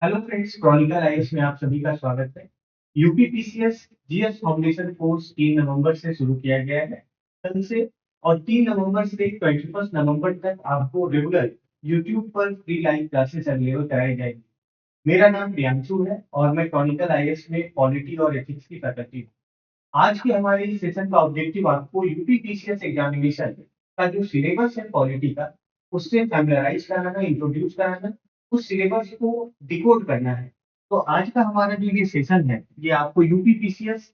Hello friends, Chronicle IAS में आप सभी का स्वागत है। यूपीपीसीएस जीएस फाउंडेशन कोर्स 3 नवंबर से शुरू किया गया है कल से। और 3 नवंबर से 21 नवंबर तक आपको रेगुलर यूट्यूब पर फ्री लाइव क्लासेस अवेलेबल कराई जाएगी। मेरा नाम प्रियांशु है और मैं क्रॉनिकल आईएएस में पॉलिटी और एथिक्स की फैकल्टी हूँ। आज के हमारे इस सेशन का ऑब्जेक्टिव आपको यूपीपीसीएस एग्जामिनेशन का जो सिलेबस है पॉलिटी का, उससे फैमिलराइज कराना, इंट्रोड्यूस कराना, उस सिलेबस को डिकोड करना है। तो आज का हमारा जो ये सेशन है, ये आपको यूपीपीसीएस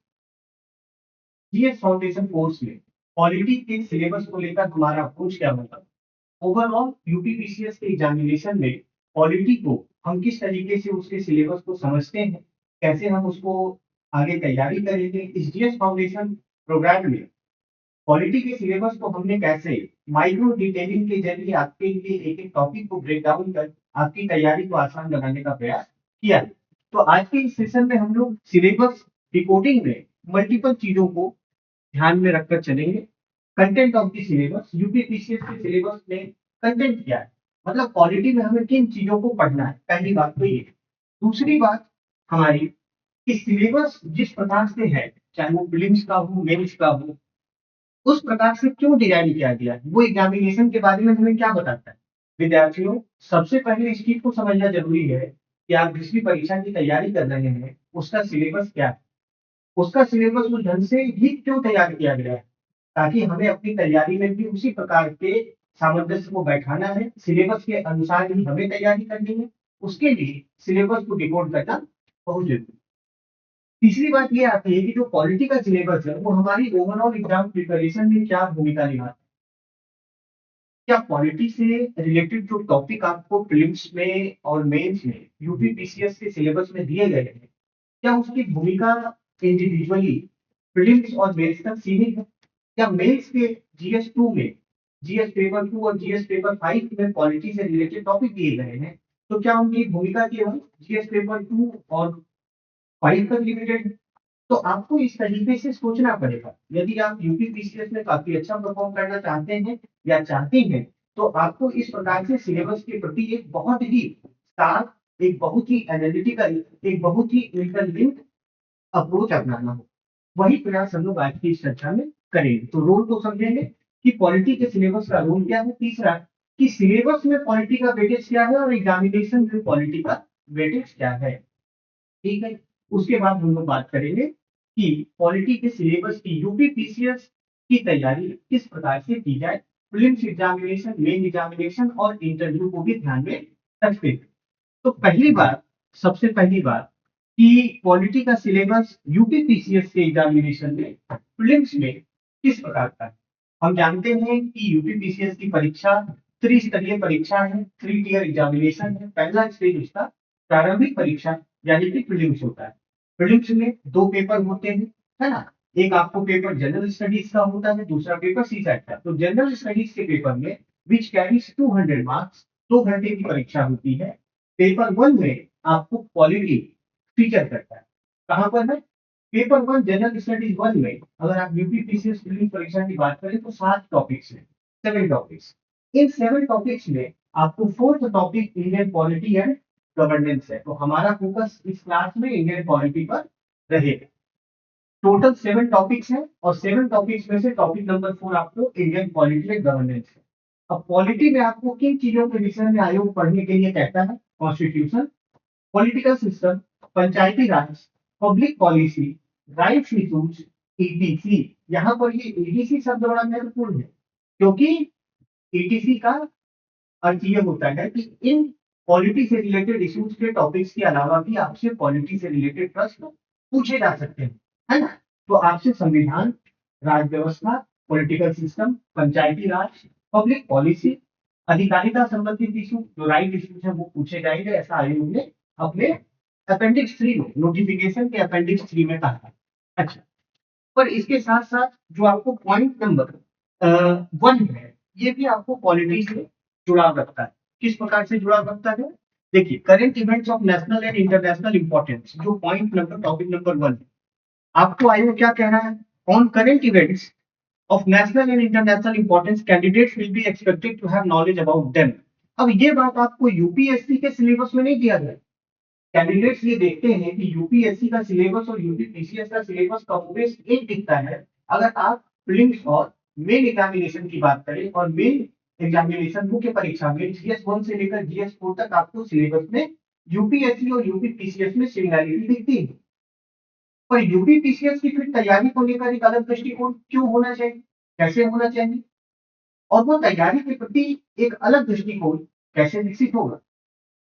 जीएस फाउंडेशन कोर्स में पॉलिटी के सिलेबस को लेकर हमारा अप्रोच क्या होगा। ओवरऑल यूपीपीसीएस के एग्जामिनेशन में पॉलिटी को हम किस तरीके से उसके सिलेबस को समझते हैं, कैसे हम उसको आगे तैयारी करेंगे। इस जीएस फाउंडेशन प्रोग्राम में पॉलिटी के सिलेबस को हमने कैसे माइक्रो डिटेलिंग के जरिए आपके लिए एक एक टॉपिक को ब्रेक डाउन कर आपकी तैयारी को आसान बनाने का प्रयास किया है। तो आज के इस सेशन में हम लोग सिलेबस डिकोडिंग में मल्टीपल चीजों को ध्यान में रखकर चलेंगे। Content of the syllabus, UPPCS के सिलेबस में कंटेंट क्या है, मतलब पॉलिटी में हमें किन चीजों को पढ़ना है, पहली बात तो ये। दूसरी बात हमारी कि सिलेबस जिस प्रकार से है, चाहे वो प्रीलिम्स का हो, मेंस का हो, उस प्रकार से क्यों डिजाइन किया गया है, वो एग्जामिनेशन के बारे में हमें क्या बताता है। विद्यार्थियों, सबसे पहले इस चीज को समझना जरूरी है कि आप जिस भी परीक्षा की तैयारी कर रहे हैं उसका सिलेबस क्या है, उसका सिलेबस उस ढंग से ही क्यों तैयार किया गया है, ताकि हमें अपनी तैयारी में भी उसी प्रकार के सामंजस्य को बैठाना है। सिलेबस के अनुसार ही हमें तैयारी करनी है। उसके लिए सिलेबस को डिकोड करना बहुत जरूरी है। तीसरी बात ये आती है कि जो पॉलिटी का सिलेबस है वो हमारी ओवरऑल एग्जाम प्रिपरेशन में क्या भूमिका निभाता है। क्या पॉलिटी से रिलेटेड जो टॉपिक आपको प्रीलिम्स में और मेंस में यूपीपीसीएस के सिलेबस में दिए गए हैं, क्या उसकी भूमिका इंडिविजुअली प्रीलिम्स और मेंस तक सीमित है, या मेंस के जीएस 2 में, जीएस पेपर 2 और जीएस पेपर 5 में पॉलिटी से रिलेटेड टॉपिक दिए गए हैं, तो क्या उनकी भूमिका केवल जीएस पेपर 2 और 5 तक लिमिटेड। तो आपको इस तरीके से सोचना पड़ेगा। यदि आप यूपीपीसीएस में काफी अच्छा परफॉर्म करना चाहते हैं या चाहती हैं, तो आपको इस प्रकार से सिलेबस के प्रति एक बहुत ही साफ, एक बहुत ही एनालिटिकल, एक बहुत ही इंटरलिंक्ड अप्रोच अपनाना हो। वही प्रयास हम लोग आज की इस चर्चा में करेंगे। तो रोल को समझेंगे कि पॉलिटी के सिलेबस का रोल क्या है। तीसरा, कि सिलेबस में पॉलिटी का वेटेज क्या है और एग्जामिनेशन में पॉलिटी का वेटेज क्या है। ठीक है। उसके बाद हम लोग बात करेंगे कि पॉलिटी के सिलेबस की यूपीपीसीएस की तैयारी किस प्रकार से की जाए, प्रीलिम्स एग्जामिनेशन, मेन एग्जामिनेशन और इंटरव्यू को भी ध्यान में रखते हुए। तो पहली बात, सबसे पहली बात कि पॉलिटी का सिलेबस यूपीपीसीएस के एग्जामिनेशन में, प्रीलिम्स में किस प्रकार का है। हम जानते हैं कि यूपीपीसीएस की परीक्षा त्रिस्तरीय परीक्षा है, 3 टियर एग्जामिनेशन है। पहला स्टेज उसका प्रारंभिक परीक्षा यानी कि प्रीलिम्स होता है। प्रीलिम्स में 2 पेपर होते हैं, है ना। एक आपको पेपर जनरल स्टडीज का होता है, दूसरा पेपर सीसैट का। तो जनरल स्टडीज के पेपर में विच कैरीज 200 मार्क्स, 2 घंटे की परीक्षा होती है। पेपर 1 में आपको पॉलिटी फीचर करता है। कहाँ पर है? पेपर 1 जनरल स्टडीज 1 में अगर आप यूपीपीसीएस प्रीलिम्स परीक्षा की बात करें तो 7 टॉपिक्स हैं, 7 टॉपिक्स। इन 7 टॉपिक्स में आपको fourth topic Indian polity and governance है। तो हमारा फोकस इस क्लास में इंडियन पॉलिटी पर रहेगा। टोटल 7 टॉपिक्स हैं और 7 टॉपिक्स में से टॉपिक नंबर 4 आपको इंडियन पॉलिटी एंड गवर्नेंस है। अब पॉलिटी में आपको किन चीजों के विषय में आयोग पढ़ने के लिए कहता है? Constitution, political system, panchayati raj, public policy, rights issues, etc. यहाँ पर ये ईटीसी शब्द बड़ा महत्वपूर्ण है, क्योंकि ईटीसी का अर्थ ये होता है कि इन पॉलिटी से रिलेटेड इश्यूज के टॉपिक्स के अलावा भी आपसे पॉलिटी से रिलेटेड प्रश्न पूछे जा सकते हैं, है ना। तो आपसे संविधान, राज व्यवस्था, political system, panchayati raj, public policy, अधिकारिता संबंधित इशू, जो राइट इश्यूज है वो पूछे जाएंगे, ऐसा आयोग ने अपने अपेंडिक्स 3 में, नोटिफिकेशन के अपेंडिक्स 3 में कहा है। अच्छा, पर इसके साथ साथ जो आपको पॉइंट नंबर 1 है, ये भी आपको पॉलिटी से जुड़ाव रखता है। किस प्रकार से जुड़ाव रखता है? देखिए, current events of national and international importance, जो पॉइंट नंबर, टॉपिक नंबर 1 है, आपको आयोग क्या कह रहा है? On current events of national and international importance, candidates will be expected to have knowledge about them। अब ये बात आपको यूपीएससी के सिलेबस में नहीं दिया गया, कैंडिडेट्स ये देखते हैं कि यूपीएससी का सिलेबस और यूपीपीसीएस का सिलेबस कॉम्प्रेस एक दिखता है। अगर आप प्रीलिम्स और मेन एग्जामिनेशन की बात करें और मेन एग्जामिनेशन मुख्य परीक्षा में जीएस 1 से लेकर जीएस 4 तक आपको सिलेबस में यूपीएससी और यूपीपीसीएस में सिमिलैरिटी दिखती है। पर यूपीपीसीएस की फिर तैयारी को लेकर एक अलग दृष्टिकोण क्यों होना चाहिए, कैसे होना चाहिए, और वो तैयारी के प्रति एक अलग दृष्टिकोण कैसे विकसित होगा।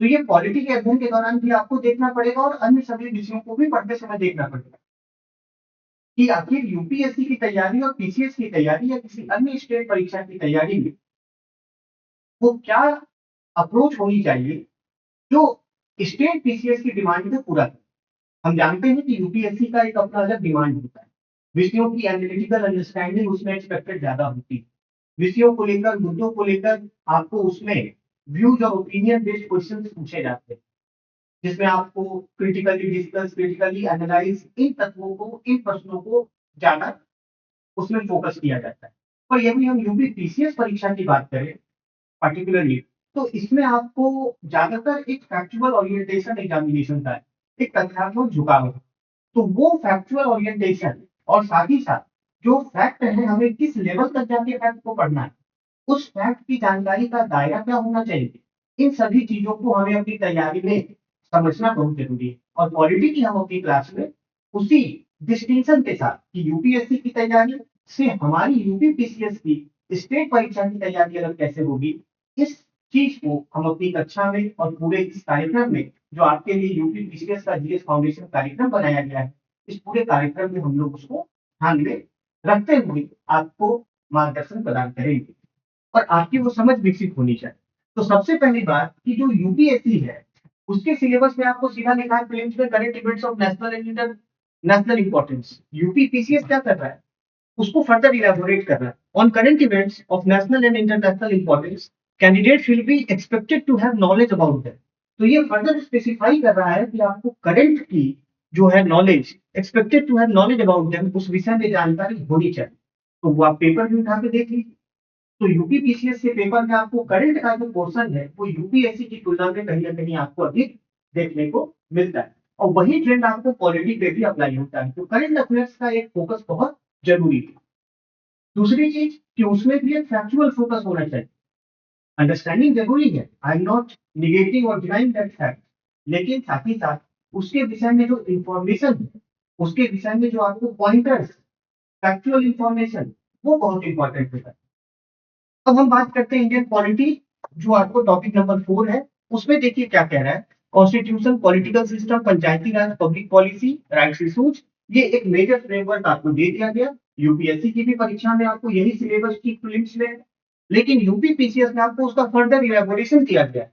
तो ये पॉलिटी के अध्ययन के दौरान भी आपको देखना पड़ेगा और अन्य सभी विषयों को भी पढ़ते समय देखना पड़ेगा कि आखिर यूपीएससी की तैयारी और पीसीएस की तैयारी या किसी अन्य स्टेट परीक्षा की तैयारी में वो क्या अप्रोच होनी चाहिए जो स्टेट पीसीएस की डिमांड को पूरा करे। हम जानते हैं कि यूपीएससी का एक अपना अलग डिमांड होता है, विषयों की एनालिटिकल अंडरस्टैंडिंग उसमें एक्सपेक्टेड ज्यादा होती है, विषयों को लेकर मुद्दों को लेकर आपको उसमें व्यूज और ओपिनियन बेस्ड क्वेश्चन पूछे जाते हैं, जिसमें आपको क्रिटिकली डिस्कस, क्रिटिकली एनालाइज इन तत्वों को, इन प्रश्नों को ज्यादा उसमें फोकस किया जाता है। पर यदि हम यूपी पीसीएस परीक्षा की बात करें पर्टिकुलरली, तो इसमें आपको ज्यादातर एक फैक्चुअल ओरिएंटेशन एग्जामिनेशन का है, एक तथ्यात्मक झुकाव है। तो वो फैक्चुअल ओरिएंटेशन और साथ ही साथ जो फैक्ट है, हमें किस लेवल तक जाके फैक्ट को पढ़ना है, उस फैक्ट की जानकारी का दायरा क्या होना चाहिए, इन सभी चीजों को हमें अपनी तैयारी में समझना बहुत जरूरी है। और पॉलिटी की हम अपनी क्लास में उसी डिस्टिंक्शन के साथ कि यूपीएससी की तैयारी से हमारी यूपीपीसीएस की स्टेट परीक्षा की तैयारी अलग कैसे होगी, इस चीज को हम अपनी कक्षा में और पूरे इस कार्यक्रम में, जो आपके लिए यूपीपीसीएस का जीएस फाउंडेशन कार्यक्रम बनाया गया है, इस पूरे कार्यक्रम में हम लोग उसको ध्यान में रखते हुए आपको मार्गदर्शन प्रदान करेंगे और आपकी वो समझ विकसित होनी चाहिए। तो सबसे पहली बात कि जो यूपीएससी है उसके सिलेबस में आपको सीधा लिखा है प्रीलिम्स में current events of national and international importance. UPPCS क्या कर रहा है, उसको फर्दर इलेबोरेट कर रहा है on current events of national and international importance, candidate will be expected to have knowledge about that. तो ये फर्दर स्पेसिफाई कर रहा है कि आपको करंट की जो है knowledge, expected to have knowledge about them, उस विषय में जानकारी होनी चाहिए। तो वो आप पेपर भी उठा के देख लीजिए। तो यूपीपीसीएस के पेपर में आपको करंट का जो पोर्शन है वो यूपीएससी की तुलना में कहीं ना कहीं आपको अधिक देखने को मिलता है, और वही ट्रेंड आपको पॉलिटी पे भी अप्लाई होता है। तो करंट अफेयर्स का एक फोकस बहुत जरूरी है। दूसरी चीज कि उसमें भी एक फैक्चुअल फोकस होना चाहिए। अंडरस्टैंडिंग जरूरी है, आई एम नॉट निगेटिंग और डिनाइंग दैट फैक्ट, लेकिन साथ ही साथ उसके विषय में जो इंफॉर्मेशन है, उसके विषय में जो आपको पॉइंटर्स, फैक्चुअल इंफॉर्मेशन, वो बहुत इंपॉर्टेंट होता है। अब हम बात करते हैं इंडियन पॉलिटी, जो आपको टॉपिक नंबर 4 है। उसमें देखिए क्या कह रहा है, constitution, political system, panchayati raj, public policy, rights issues, ये एक मेजर फ्रेमवर्क आपको दे दिया गया। यूपीएससी की भी परीक्षा में आपको यही सिलेबस की प्रीलिम्स में है, लेकिन यूपीपीसीएस में आपको उसका फर्दर इलेबोरेशन किया गया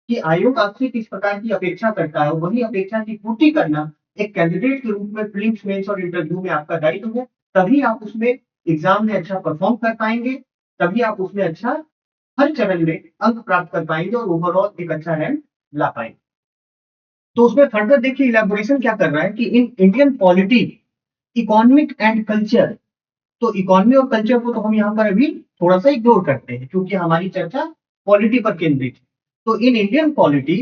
कि आयोग आपसे किस प्रकार की अपेक्षा करता है, वही अपेक्षा की पूर्ति करना एक कैंडिडेट के रूप में प्रीलिम्स, मेंस और इंटरव्यू में आपका दायित्व है। तभी आप उसमें एग्जाम में अच्छा परफॉर्म कर पाएंगे, तभी आप उसमें अच्छा हर चरण में अंक प्राप्त कर पाएंगे और ओवरऑल एक अच्छा रैंक ला पाएंगे। तो उसमें फर्दर देखिए इलेबोरेशन क्या कर रहा है कि इन Indian polity, economic and culture. तो इकोनॉमी और कल्चर को तो हम यहाँ पर अभी थोड़ा सा इग्नोर करते हैं क्योंकि हमारी चर्चा पॉलिटी पर केंद्रित है। तो in Indian polity,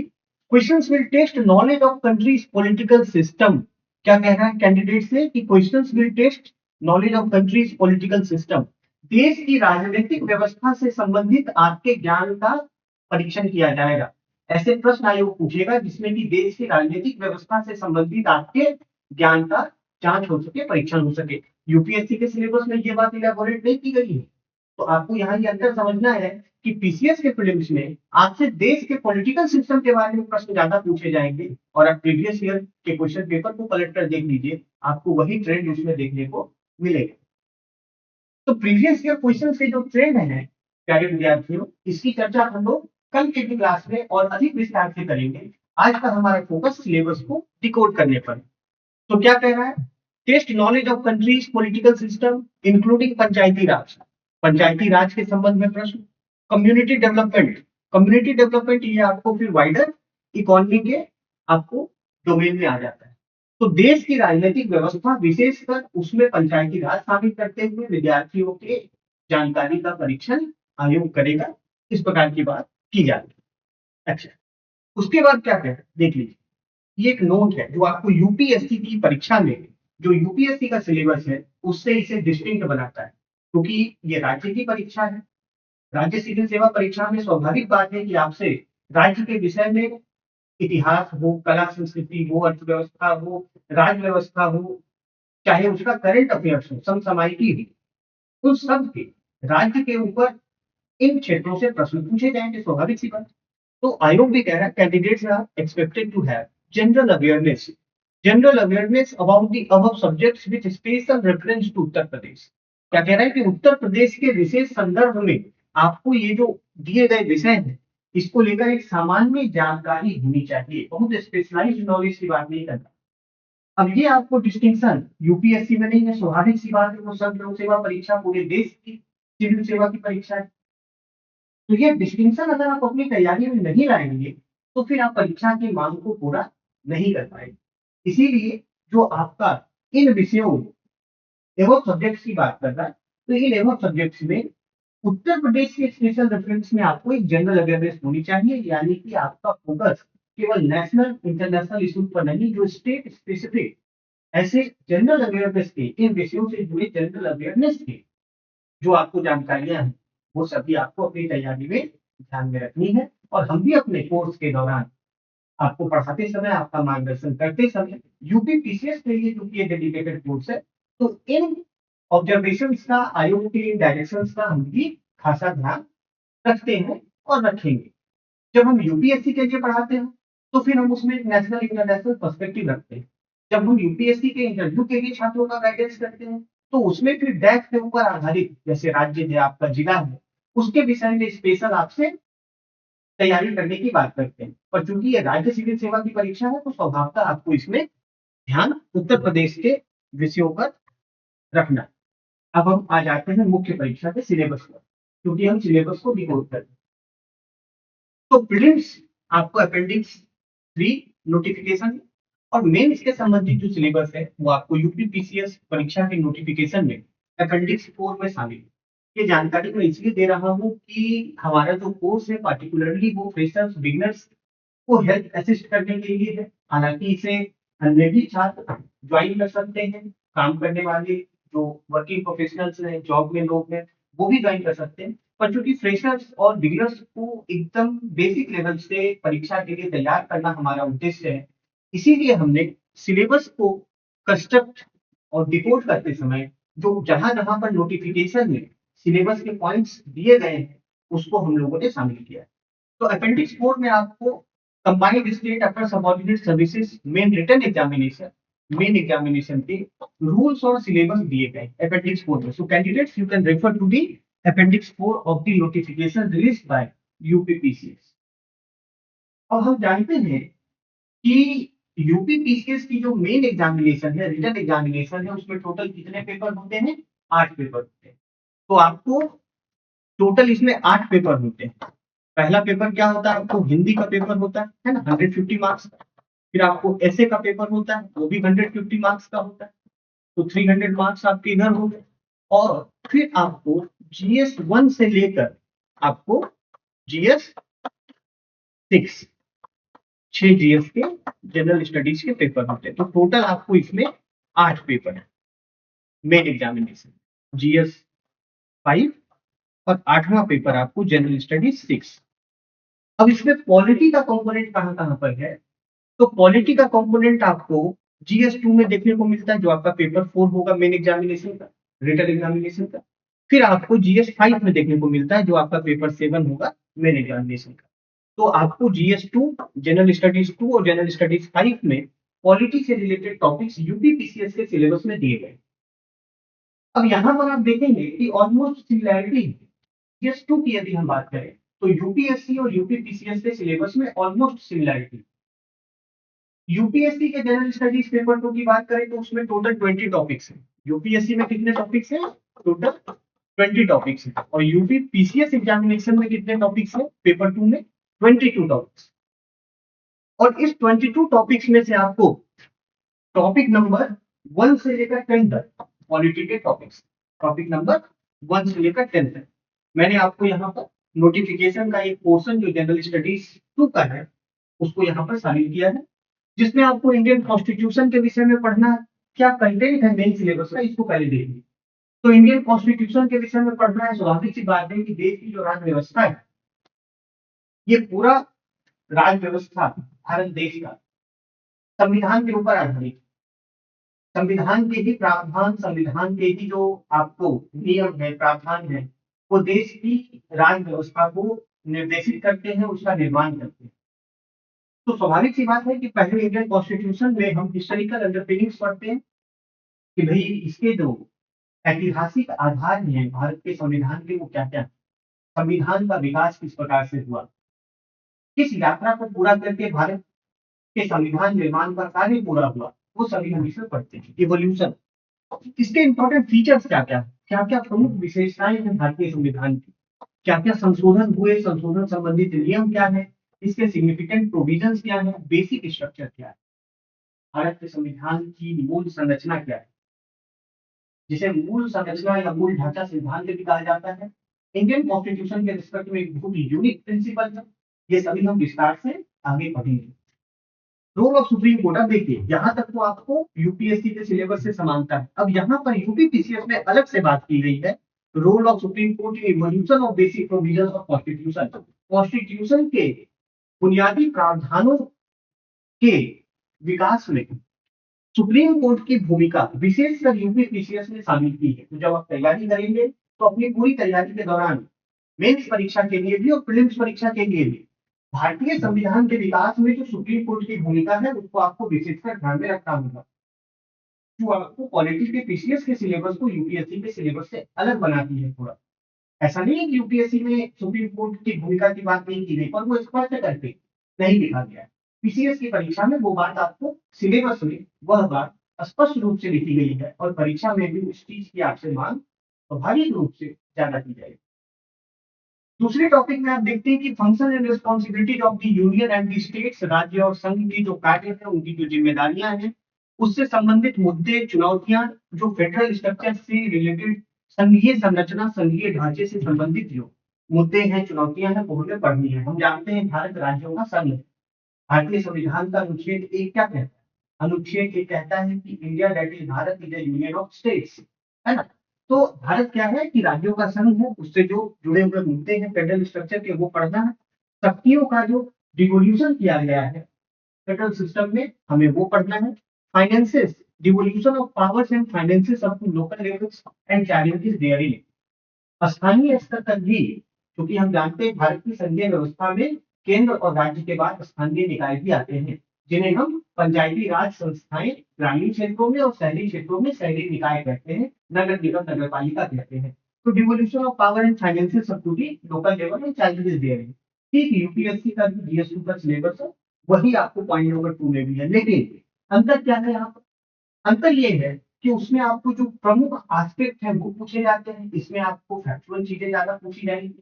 questions will test knowledge of countries political system. क्या कह रहा है कैंडिडेट से कि questions will test knowledge of countries political system. देश की राजनीतिक व्यवस्था से संबंधित आपके ज्ञान का परीक्षण किया जाएगा। ऐसे प्रश्न आयोग पूछेगा जिसमें कि देश की राजनीतिक व्यवस्था से संबंधित आपके ज्ञान का जांच हो सके, परीक्षण हो सके। यूपीएससी के सिलेबस में ये बात इलेबोरेट नहीं की गई है। तो आपको यहाँ ये अंतर समझना है कि पीसीएस के प्रीलिम्स में आपसे देश के पॉलिटिकल सिस्टम के बारे में प्रश्न ज्यादा पूछे जाएंगे, और आप प्रीवियस ईयर के क्वेश्चन पेपर को पलट कर देख लीजिए, आपको वही ट्रेंड उसमें देखने को मिलेगा। तो प्रीवियस ईयर क्वेश्चन के जो ट्रेंड है प्यारे विद्यार्थियों, इसकी चर्चा हम लोग कल की क्लास में और अधिक विस्तार से करेंगे। आज का हमारा फोकस सिलेबस को डिकोड करने पर। तो क्या कह रहा है, test knowledge of countries political system including panchayati raj, panchayati raj के संबंध में प्रश्न, कम्युनिटी डेवलपमेंट, कम्युनिटी डेवलपमेंट ये आपको फिर वाइडर इकोनॉमी के आपको डोमेन में आ जाता है। तो देश की राजनीतिक व्यवस्था विशेषकर उसमें पंचायती राज शामिल करते हुए विद्यार्थियों के जानकारी का परीक्षण आयोग करेगा। इस प्रकार की बात की जाती है। अच्छा, उसके बाद क्या कह देख लीजिए, ये एक नोट है जो आपको यूपीएससी की परीक्षा में, जो यूपीएससी का सिलेबस है उससे इसे डिस्टिंक्ट बनाता है, क्योंकि ये राज्य की परीक्षा है। राज्य सिविल सेवा परीक्षा में स्वाभाविक बात है कि आपसे राज्य के विषय में इतिहास हो, कला संस्कृति हो, अर्थव्यवस्था हो, राज व्यवस्था हो, चाहे उसका करंट अफेयर्स हो, समसामयिकी हो, उन सब के राज्य के ऊपर इन क्षेत्रों से प्रश्न पूछे जाएंगे, स्वाभाविक सी बात। तो आयोग भी कह रहा है candidates are expected to have general awareness about the above subjects with special reference to Uttar Pradesh. क्या कह रहा है कि उत्तर प्रदेश के विशेष संदर्भ में आपको ये जो दिए गए विषय हैं इसको लेकर एक सामान्य जानकारी होनी चाहिए, बहुत स्पेशलाइज्ड नॉलेज की बात नहीं करना। अब ये आपको डिस्टिंक्शन यूपीएससी में नहीं है, स्वाभाविक सी बात है, वो सब लोक सेवा परीक्षा पूरे देश की सिविल सेवा की परीक्षा है। तो ये डिस्टिंक्शन अगर आप अपनी तैयारी में नहीं लाएंगे तो फिर आप परीक्षा की मांग को पूरा नहीं कर पाएंगे। इसीलिए जो आपका इन विषयों एवं सब्जेक्ट्स की बात कर रहा है, तो इन एवं सब्जेक्ट्स में उत्तर प्रदेश के स्पेशल रेफरेंस में आपको एक जनरल अवेयरनेस होनी चाहिए, यानी कि आपका फोकस केवल नेशनल इंटरनेशनल इशूज पर नहीं, जो स्टेट स्पेसिफिक ऐसे जनरल अवेयरनेस के, इन विषयों से जुड़े जनरल अवेयरनेस के जो आपको जानकारियां हैं वो सभी आपको अपनी तैयारी में ध्यान में रखनी है। और हम भी अपने कोर्स के दौरान आपको पढ़ाते समय, आपका मार्गदर्शन करते समय यूपी पीसीएस के लिए क्योंकि ये डेडिकेटेड कोर्स है, तो इन ऑब्जर्वेशंस का, आयोग के डायरेक्शंस का हम भी खासा ध्यान रखते हैं और रखेंगे। जब हम यूपीएससी के लिए पढ़ाते हैं तो फिर हम उसमें एक नेशनल इंटरनेशनल पर्सपेक्टिव रखते हैं। जब हम यूपीएससी के इंटरव्यू के लिए छात्रों का गाइडेंस करते हैं तो उसमें फिर डेस्क के ऊपर आधारित, जैसे राज्य है, आपका जिला है, उसके विषय में स्पेशल आपसे तैयारी करने की बात करते हैं। पर चूंकि ये राज्य सिविल सेवा की परीक्षा है तो स्वभावतः आपको इसमें ध्यान उत्तर प्रदेश के विषयों पर रखना है। अब हम आ जाते हैं मुख्य परीक्षा के सिलेबस पर, क्योंकि हम सिलेबस को डिकोड करते हैं। तो प्रीलिम्स आपको अपेंडिक्स 3 नोटिफिकेशन और मेंस के संबंधित जो सिलेबस है वो आपको यूपीपीसीएस परीक्षा के नोटिफिकेशन में अपेंडिक्स 4 में शामिल है। ये जानकारी मैं इसलिए दे रहा हूँ कि हमारा जो कोर्स है पार्टिकुलरली वो फ्रेशर्स बिगिनर्स को हेल्प असिस्ट करने के लिए है। हालांकि इसे अन्य भी छात्र ज्वाइन कर सकते हैं, काम करने वाले जो वर्किंग प्रोफेशनल्स हैं, जॉब में लोग हैं, वो भी ज्वाइन कर सकते हैं। पर चूंकि फ्रेशर्स और बिगिनर्स को एकदम बेसिक लेवल से परीक्षा के लिए तैयार करना हमारा उद्देश्य है, इसीलिए हमने सिलेबस को कंस्ट्रक्ट और डिकोड करते समय जो जहां जहां पर नोटिफिकेशन में सिलेबस के पॉइंट्स दिए गए हैं उसको हम लोगों ने शामिल किया है। तो अपेंडिक्स 4 में आपको combined state upper subordinate services main examination के रूल्स और सिलेबस दिए गए अपेंडिक्स 4 में। So candidates you can refer to the appendix 4 of the notification released by UPPCS. अब हम जानते हैं कि यूपीपीसीएस की जो मेन एग्जामिनेशन है, रिटन एग्जामिनेशन है, उसमें टोटल कितने पेपर होते हैं? 8 पेपर होते हैं। तो आपको टोटल इसमें 8 पेपर होते हैं। पहला पेपर क्या होता है? आपको हिंदी का पेपर होता है ना, 150 मार्क्स का। फिर आपको ऐसे का पेपर होता है, वो भी 150 मार्क्स का होता है। तो 300 मार्क्स आपके इधर हो गए। और फिर आपको जीएस 1 से लेकर आपको जीएस 6 6 जीएस के जनरल स्टडीज के पेपर होते हैं। तो टोटल आपको इसमें 8 पेपर है मेन एग्जामिनेशन, जीएस 5 और 8वां पेपर आपको जनरल स्टडीज 6। अब इसमें पॉलिटी का कंपोनेंट कहाँ कहाँ पर है? तो पॉलिटी का कंपोनेंट आपको जीएस 2 में देखने को मिलता है, जो आपका पेपर 4 होगा मेन एग्जामिनेशन का, रिटन एग्जामिनेशन का। फिर आपको जीएस 5 में देखने को मिलता है, जो आपका पेपर 7 होगा मेन एग्जामिनेशन का। तो आपको जीएस 2, जनरल स्टडीज 2 और जनरल स्टडीज 5 में पॉलिटी से रिलेटेड टॉपिक्स यूपीपीसीएस के सिलेबस में दिए गए। अब यहाँ पर आप देखेंगे कि ऑलमोस्ट सिमिलैरिटी जीएस 2 की यदि हम बात करें तो यूपीएससी और यूपीपीसीएस के सिलेबस में ऑलमोस्ट सिमिलैरिटी। यूपीएससी के जनरल स्टडीज पेपर 2 की बात करें तो उसमें टोटल 20 टॉपिक्स हैं। यूपीएससी में कितने टॉपिक्स हैं? टोटल 20 टॉपिक्स हैं। और यूपीपीसीएस एग्जामिनेशन में कितने टॉपिक्स हैं पेपर 2 में? 22 टॉपिक्स। और इस 22 टॉपिक्स में से आपको टॉपिक नंबर 1 से लेकर 10 तक पॉलिटी के टॉपिक्स, टॉपिक नंबर 1 से लेकर 10 तक मैंने आपको यहाँ पर नोटिफिकेशन का एक पोर्शन जो जनरल स्टडीज 2 का है उसको यहाँ पर शामिल किया है। जिसमें आपको इंडियन कॉन्स्टिट्यूशन के विषय में पढ़ना है। क्या कंटेंट है मेन सिलेबस का, इसको पहले देखिए। तो इंडियन कॉन्स्टिट्यूशन के विषय में पढ़ना है। स्वाभाविक सी बात है कि देश की जो राज्य व्यवस्था है, ये पूरा राज्य व्यवस्था भारत देश का संविधान के ऊपर आधारित। संविधान के ही प्रावधान, संविधान के ही जो आपको नियम है, प्रावधान है, वो देश की राज्य व्यवस्था को निर्देशित करते हैं, उसका निर्माण करते हैं। तो स्वाभाविक सी बात है कि पहले इंडियन कॉन्स्टिट्यूशन में हम हिस्टोरिकल अंडरपिनिंग्स पढ़ते हैं कि भाई इसके जो ऐतिहासिक आधार हैं भारत के संविधान के, वो क्या क्या हैं। संविधान का विकास किस प्रकार से हुआ, किस यात्रा को पूरा करके भारत के संविधान निर्माण का कार्य पूरा हुआ, वो सभी हम इसमें पढ़ते हैं। इवोल्यूशन, इसके इंपॉर्टेंट फीचर्स क्या क्या, क्या क्या प्रमुख विशेषताएं हैं भारतीय संविधान की, क्या क्या संशोधन हुए, संशोधन संबंधित नियम क्या है, इसके सिग्निफिकेंट प्रोविजंस क्या है, बेसिक स्ट्रक्चर क्या है, भारत के संविधान की मूल संरचना क्या है, जिसे मूल संरचना या मूल ढांचा सिद्धांत भी कहा जाता है। इंडियन कॉन्स्टिट्यूशन के रिस्पेक्ट में एक बहुत यूनिक प्रिंसिपल है। ये सभी हम विस्तार से आगे पढ़ेंगे। रोल ऑफ सुप्रीम कोर्ट, अब देखिए यहाँ तक तो आपको यूपीएससी के सिलेबस से समानता है। अब यहाँ पर यूपीपीसीएस में अलग से बात की गई है, role of supreme court in evolution of basic provision of constitution. Constitution के बुनियादी प्रावधानों के विकास में सुप्रीम कोर्ट की भूमिका विशेषकर यूपीपीसीएस ने शामिल की है। तो जब आप तैयारी करेंगे तो अपनी पूरी तैयारी के दौरान मेंस परीक्षा के लिए भी और प्रीलिम्स परीक्षा के लिए भी भारतीय संविधान के विकास में जो सुप्रीम कोर्ट की भूमिका है, उसको आपको विशेषकर ध्यान में रखना होगा, जो आपको पॉलिटी के पीसीएस के सिलेबस को यूपीएससी के सिलेबस से अलग बनाती है थोड़ा। ऐसा नहीं है कि यूपीएससी में सुप्रीम कोर्ट की भूमिका की बात नहीं की गई, पर वो स्पष्ट करके नहीं लिखा गया है। पीसीएस की परीक्षा में वो बात आपको सिलेबस में वह बात स्पष्ट रूप से लिखी गई है, और परीक्षा में भी उस चीज की आपसे मांग स्वाभाविक रूप से ज्यादा की जाएगी। दूसरे टॉपिक में आप देखते हैं कि function and responsibility of the union and the states, राज्य और संघ की जो कार्य है, उनकी जो जिम्मेदारियां हैं, उससे संबंधित मुद्दे, चुनौतियां, जो फेडरल स्ट्रक्चर से रिलेटेड संघीय संरचना, संघीय ढांचे से संबंधित जो मुद्दे हैं, चुनौतियां हैं, वो हमें पढ़नी है। हम जानते हैं भारत राज्यों का संघ है। भारतीय संविधान का अनुच्छेद एक क्या कहता है? अनुच्छेद एक कहता है कि India that is Bharat is A union of states, है ना। तो भारत क्या है कि राज्यों का संघ है, उससे जो जुड़े हुए मुद्दे हैं फेडरल स्ट्रक्चर के, वो पढ़ना है। शक्तियों का जो डिवोल्यूशन किया गया है फेडरल सिस्टम में, हमें वो पढ़ना है। Finances, devolution of powers and finances up to local levels and challenges therein. स्थानीय स्तर तक भी, क्योंकि हम जानते हैं भारत की संघीय व्यवस्था में केंद्र और राज्य के बाद स्थानीय निकाय भी आते हैं, जिन्हें हम पंचायती राज संस्थाएं ग्रामीण क्षेत्रों में और शहरी क्षेत्रों में शहरी निकाय कहते हैं, नगर निगम, नगर पालिका कहते हैं। तो devolution of power and financial सब टू लोकल लेवल में चैलेंजेस दे रहे हैं। ठीक, यूपीएससी का जो जीएस2 का सिलेबस है, वही आपको पॉइंट नंबर 2 में भी है। लेकिन अंतर क्या है यहाँ पर? अंतर ये है कि उसमें आपको जो प्रमुख एस्पेक्ट है वो पूछे जाते हैं, इसमें आपको फैक्चुअल चीजें ज्यादा पूछी जाएंगी,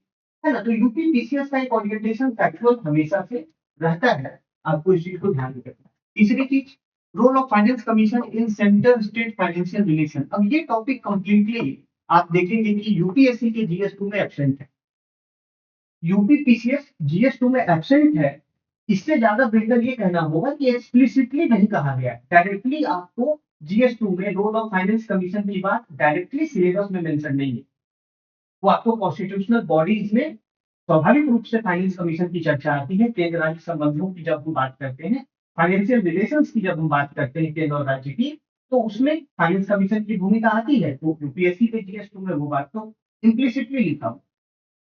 है ना। तो यूपी पीसीएस का एक ओरिएंटेशन फैक्चुअल हमेशा से रहता है, आपको इस चीज को ध्यान में रखना है। तीसरी चीज, role of finance commission in central state financial relation. अब ये टॉपिक कंप्लीटली आप देखेंगे कि यूपीएससी के जीएस2 में एब्सेंट है, यूपी पीसीएस जीएस2 में एब्सेंट है। इससे ज्यादा बेहतर ये कहना होगा कि एक्सप्लिसिटली नहीं कहा गया, डायरेक्टली आपको जीएस2 में रोल ऑफ फाइनेंस कमीशन की बात डायरेक्टली सिलेबस में मेंशन नहीं है। वो आपको कॉन्स्टिट्यूशनल बॉडीज में स्वाभाविक रूप से फाइनेंस कमीशन की चर्चा आती है, केंद्र राज्य संबंधों की जब हम बात करते हैं, फाइनेंशियल रिलेशंस की जब हम बात करते हैं केंद्र और राज्य की, तो उसमें फाइनेंस कमीशन की भूमिका आती है। तो यूपीएससी के जीएस2 में वो बात तो इम्प्लिसिटली लिखा हो,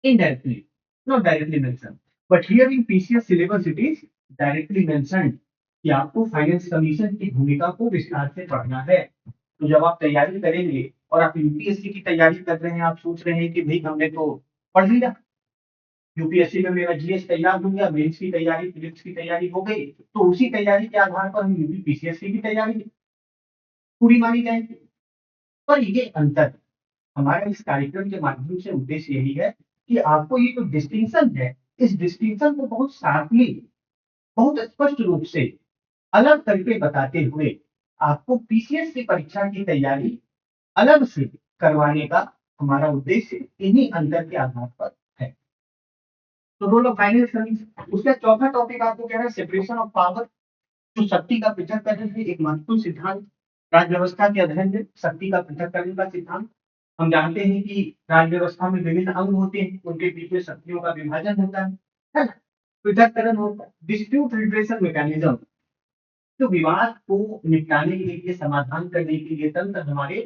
indirectly, not directly mentioned. But here in PCS syllabus it is directly mentioned कि आपको फाइनेंस कमीशन की भूमिका को विस्तार से पढ़ना है। तो जब आप तैयारी करेंगे और आप यूपीएससी की तैयारी कर रहे हैं, आप सोच रहे हैं कि भाई हमने तो पढ़ लिया, यूपीएससी में मेरा जीएस तैयार हो गया, मेंस की तैयारी, प्रीलिम्स की तैयारी हो गई, तो उसी तैयारी के आधार पर हम यूपी पीसीएस की भी तैयारी पूरी मानी जाएगी। पर ये अंतर है। हमारे इस कार्यक्रम के माध्यम से उद्देश्य यही है कि आपको ये जो डिस्टिंक्शन है, इस डिस्टिंक्शन को बहुत शार्पली, बहुत स्पष्ट रूप से अलग करके बताते हुए आपको पीसीएस की परीक्षा की तैयारी अलग से करवाने का हमारा उद्देश्य इन्हीं अंतर के आधार पर है। तो रोल ऑफ फाइनेंस, उसका चौथा टॉपिक आपको क्या है? Separation of power. जो शक्ति का पृथक्करण है, एक महत्वपूर्ण सिद्धांत राज्य व्यवस्था के अध्ययन में शक्ति का पृथक्करण का सिद्धांत। हम जानते हैं कि राज्य व्यवस्था में विभिन्न अंग होते हैं, उनके बीच में शक्तियों का विभाजन होता है ना? पृथक्करण होता है। डिस्प्यूट रिड्रेसल मैकेनिज्म, तो विवाद को निपटाने के लिए, समाधान करने के लिए तंत्र हमारे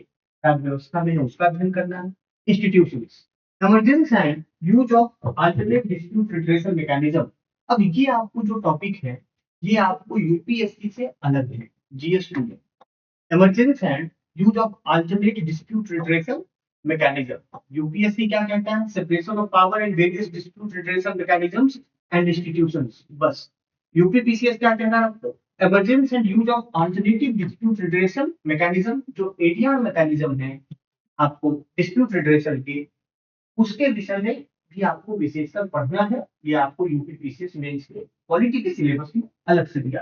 राज्य व्यवस्था में है, उसका अध्ययन करना है। Institutions, emergency and use of alternate dispute redressal mechanism. अब ये आपको जो टॉपिक है, ये आपको यूपीएससी से अलग है, जीएस2 में। Emergency and use of alternate dispute redressal mechanism. UPSC क्या कहता है? Separation of power and various dispute redressal mechanisms and institutions. बस यूपीपीसीएस क्या कहना है आपको? Emergency and use of alternative dispute redressal mechanism, जो एडीआर मैकेनिज्म है आपको डिस्प्यूट रिड्रेसल के, उसके विषय में भी आपको विशेषकर पढ़ना है। ये आपको यूपीपीसीएस मेंस के क्वालिटी के सिलेबस में अलग से दिया।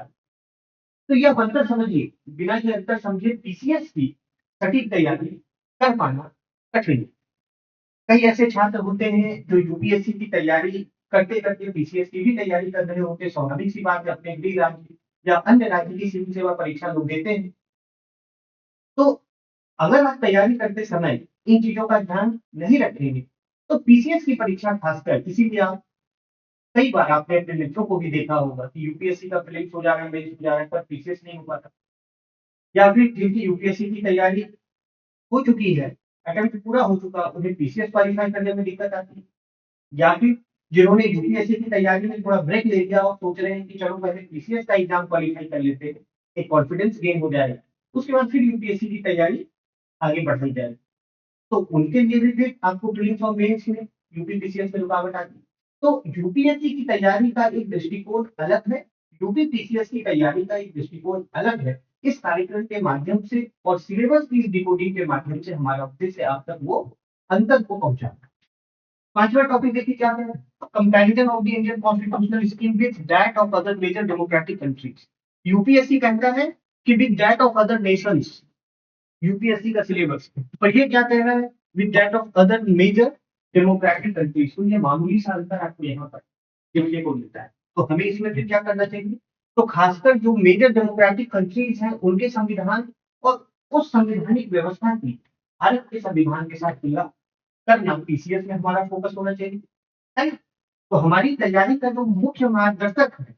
तो यह अंतर समझिए, बिना ये अंतर समझे पीसीएस की सटीक तैयारी कर पाना कठिन है। कई ऐसे छात्र होते हैं जो यूपीएससी की तैयारी करते करते पीसीएस की भी तैयारी कर रहे होते हैं। स्वाभाविक सी बात है, अपने गृह राज्य या अन्य राज्य की सिविल सेवा परीक्षा लोग देते हैं। तो अगर आप तैयारी करते समय इन चीजों का ध्यान नहीं रखेंगे तो पीसीएस की परीक्षा खासकर, इसीलिए आप कई बार आपने अपने मित्रों को भी देखा होगा कि यूपीएससी का प्रीलिम्स हो जा रहा है, मेंस हो जा रहा है, पर पीसीएस नहीं हो पाता। या फिर जिनकी यूपीएससी की तैयारी हो चुकी है, अटेम्प्ट पूरा हो चुका, उन्हें पीसीएस क्वालिफाई करने में दिक्कत आती है। या फिर जिन्होंने यूपीएससी की तैयारी में थोड़ा ब्रेक ले लिया और सोच रहे हैं कि चलो पहले पीसीएस का एग्जाम क्वालिफाई कर लेते हैं, एक कॉन्फिडेंस गेन हो जाएगा, उसके बाद फिर यूपीएससी की तैयारी आगे बढ़ाई जाएगी। तो उनके लिए भी फिर आपको प्रीलिम्स और मेंस में यूपीपीसीएस में रुकावट आती है। तो यूपीएससी की तैयारी का एक दृष्टिकोण अलग है, यूपीपीसीएस की तैयारी का एक दृष्टिकोण अलग है। इस कार्यक्रम के माध्यम से और सिलेबस की डिकोडिंग के माध्यम से हमारा उद्देश्य आप तक वो अंतर को पहुंचाना। पांचवा टॉपिक देखिए क्या है? Comparison of the Indian constitutional scheme with that of other major democratic countries. UPSC कहता है कि with that of other nations, UPSC का सिलेबस, पर ये क्या कह रहा है? With that of other major democratic countries. तो ये मामूली सा अंतर आपको यहाँ पर देखने को मिलता है। तो हमें इसमें फिर क्या करना चाहिए? तो खासकर जो मेजर डेमोक्रेटिक कंट्रीज हैं उनके संविधान और उस संवैधानिक व्यवस्था की भारत के संविधान के साथ तुलना करना पीसीएस में हमारा फोकस होना चाहिए, है ना? तो हमारी तैयारी का जो मुख्य मार्गदर्शक है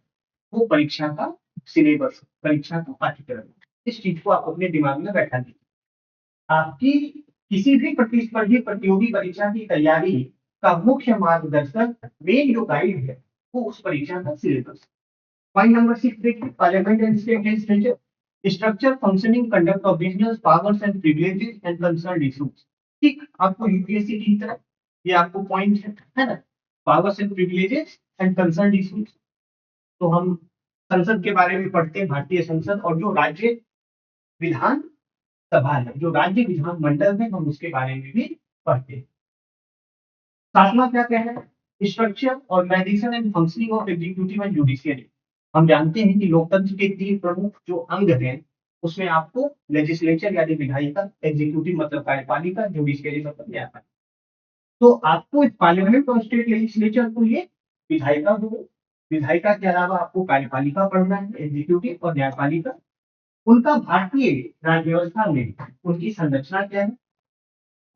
वो परीक्षा का सिलेबस, परीक्षा का पाठ्यक्रम। इस चीज को आप अपने दिमाग में बैठा दीजिए। आपकी किसी भी प्रतिस्पर्धी प्रतियोगी परीक्षा की तैयारी का मुख्य मार्गदर्शक, मेन जो गाइड है, वो उस परीक्षा का सिलेबस। पॉइंट नंबर 6 देखिए, parliament and state legislature, structure, functioning, conduct of business, powers and privileges and concern issues. ठीक आपको यूपीएससी की तरह ये आपको पॉइंट है ना, powers and privileges and concern issues. तो हम संसद के बारे में पढ़ते हैं, भारतीय संसद, और जो राज्य विधान सभा है, जो राज्य विधान मंडल है, हम उसके बारे में भी पढ़ते हैं। सातवां क्या कहना है? Structure, organisation and functioning of executive and judiciary. हम जानते हैं कि लोकतंत्र के तीन प्रमुख जो अंग हैं, उसमें आपको लेजिस्लेचर यानी विधायिका, एग्जीक्यूटिव मतलब कार्यपालिका, जुडिशियरी मतलब न्यायपालिका। तो आपको इस पार्लियामेंट और स्टेट लेजिस्लेचर को ये विधायिका हो, विधायिका के अलावा आपको कार्यपालिका पढ़ना है, एग्जीक्यूटिव और न्यायपालिका। उनका भारतीय राज्य व्यवस्था में उनकी संरचना क्या है,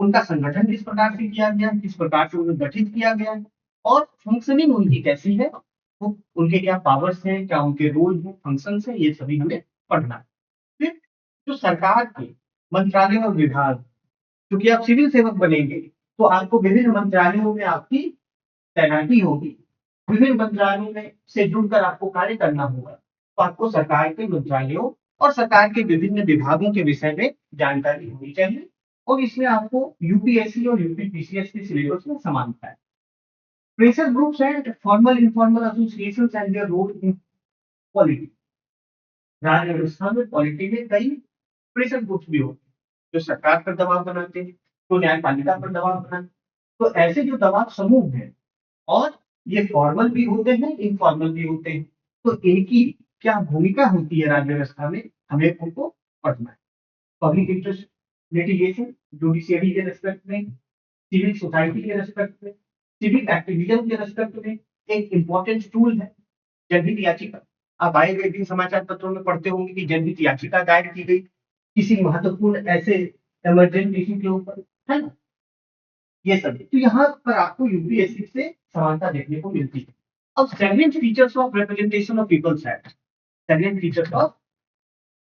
उनका संगठन किस प्रकार से किया गया, किस प्रकार से उन्हें गठित किया गया है, और फंक्शनिंग उनकी कैसी है, वो उनके क्या पावर्स हैं, क्या उनके रोल हैं, फंक्शंस हैं, ये सभी हमें पढ़ना है। फिर जो सरकार के मंत्रालय और विभाग, क्योंकि आप सिविल सेवक बनेंगे तो आपको विभिन्न मंत्रालयों में आपकी तैनाती होगी, विभिन्न मंत्रालयों में से जुड़कर आपको कार्य करना होगा। तो आपको सरकार के मंत्रालयों और सरकार के विभिन्न विभागों के विषय में जानकारी होनी चाहिए, और इसमें आपको यूपीएससी और यूपीपीसीएस के सिलेबस में समानता है। Pressure groups and formal informal associations and their role in polity. राज्य व्यवस्था में पॉलिटी में कई प्रेशर ग्रुप्स भी होते हैं, जो सरकार पर दबाव बनाते हैं, तो न्यायपालिका पर दबाव बनाते हैं। तो ऐसे जो दबाव समूह हैं, और ये फॉर्मल भी होते हैं, इनफॉर्मल भी होते हैं, तो इनकी क्या भूमिका होती है राज्य व्यवस्था में, हमें उनको पढ़ना है। पब्लिक इंटरेस्ट लिटिगेशन, जुडिशियरी के रेस्पेक्ट में, सिविल सोसाइटी के रेस्पेक्ट में, सिविल एक्टिविज्म के रेस्पेक्ट में एक इंपॉर्टेंट टूल है जनहित याचिका। आप आए गए दिन समाचार पत्रों में पढ़ते होंगे कि जनहित याचिका दायर की गई किसी महत्वपूर्ण ऐसे इमरजेंट इशू के ऊपर, है ना? ये सब है। तो यहाँ पर आपको यूपीएससी से समानता देखने को मिलती है। अब second features of representation of people's act, second features of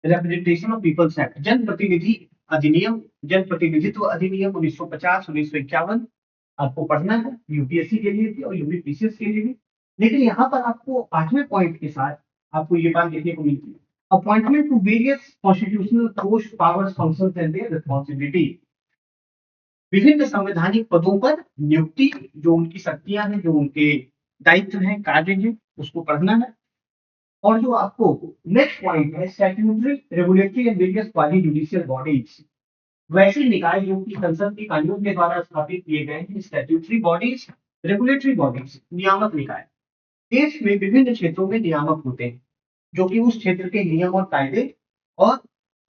representation of people's act, जनप्रतिनिधि अधिनियम, जनप्रतिनिधित्व अधिनियम 1950 1951 आपको पढ़ना है यूपीएससी के लिए भी और यूपीपीसीएस के लिए भी। लेकिन यहाँ पर आपको 8वें पॉइंट के साथ आपको ये बात देखने को मिलती है, appointment to various constitutional post powers functions and their responsibility, विभिन्न संवैधानिक पदों पर नियुक्ति, जो उनकी शक्तियां हैं, जो उनके दायित्व हैं, कार्य हैं, उसको पढ़ना है। और जो आपको नेक्स्ट पॉइंट है, statutory regulatory and various quasi judicial bodies, वैसे निकाय जो कि संसद के कानून के द्वारा स्थापित किए गए हैं, स्टैट्यूटरी बॉडीज, रेगुलेटरी बॉडीज, नियामक निकाय, देश में विभिन्न क्षेत्रों में नियामक होते हैं जो कि उस क्षेत्र के नियम और कायदे और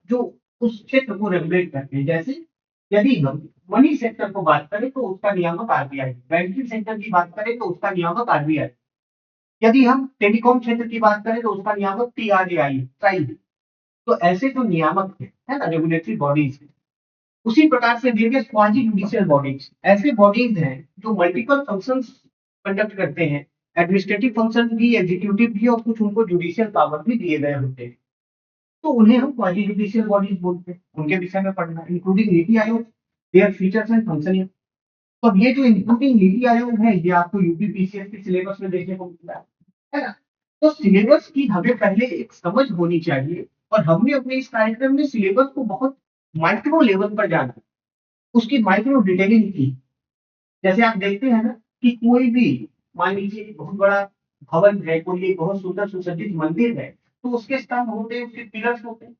जो उस क्षेत्र को रेगुलेट करते हैं। जैसे यदि हम मनी सेक्टर को बात करें तो उसका नियामक आरबीआई, बैंकिंग सेक्टर की बात करें तो उसका नियामक आरबीआई, यदि हम टेलीकॉम क्षेत्र की बात करें तो उसका नियामक टीआरएआई, ट्राई। तो ऐसे जो नियामक है ना, रेगुलेटरी बॉडीज है। उसी प्रकार से वेरियस क्वासी जुडिशियल बॉडीज, ऐसे बॉडीज हैं जो मल्टीपल फंक्शंस कंडक्ट करते हैं, एडमिनिस्ट्रेटिव फंक्शन भी, एग्जीक्यूटिव भी, और कुछ उनको जुडिशियल पावर भी दिए गए होते हैं। तो उन्हें हम क्वासी जुडिशियल बॉडीज बोलते हैं। उनके विषय में पढ़ना, including NITI Aayog, their features and functioning. तो अब ये जो इंक्लूडिंग नीति आयोग है, ये आपको यूपीपीसीएस के सिलेबस में देखने को मिलता है ना? तो सिलेबस की हमें पहले एक समझ होनी चाहिए, और हमने अपने इस कार्यक्रम में सिलेबस को बहुत माइक्रो लेवल पर जाना, उसकी माइक्रो डिटेलिंग की। जैसे आप देखते हैं ना कि कोई भी, मान लीजिए कि बहुत बड़ा भवन है, कोई एक बहुत सुंदर सुसज्जित मंदिर है, तो उसके स्तंभ होते हैं, उसके पिलर्स होते हैं।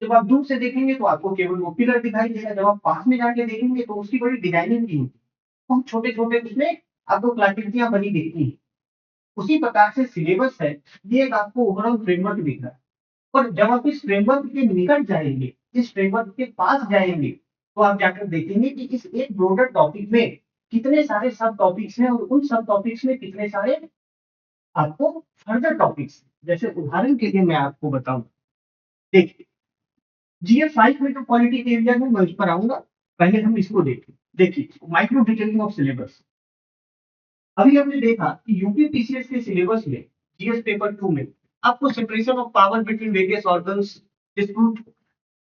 जब आप दूर से देखेंगे तो आपको केवल वो पिलर दिखाई देगा, जब आप पास में जाके देखेंगे तो उसकी बड़ी डिजाइनिंग की होती है, बहुत छोटे छोटे उसमें आपको कलाकृतियां बनी दिखती है। उसी प्रकार से सिलेबस है, ये एक आपको ओवरऑल फ्रेमवर्क दिख रहा है। और जब आप इस फ्रेमवर्क के निकट जाएंगे, इस फ्रेमवर्क के पास जाएंगे, तो आप जाकर देखेंगे कि इस एक ब्रॉडर टॉपिक में कितने सारे सब टॉपिक्स हैं, और उन सब टॉपिक्स में कितने सारे आपको फर्दर टॉपिक्स। जैसे उदाहरण के लिए मैं आपको बताऊं, देखिए जीएस 5 में जो पॉलिटिक एरिया है मैं उस पर आऊंगा, पहले हम इसको देखें। देखिए माइक्रो डिटेलिंग ऑफ सिलेबस, अभी हमने देखा कि यूपीपीसीएस के सिलेबस में जीएस पेपर 2 में आपको separation of power between various organs, dispute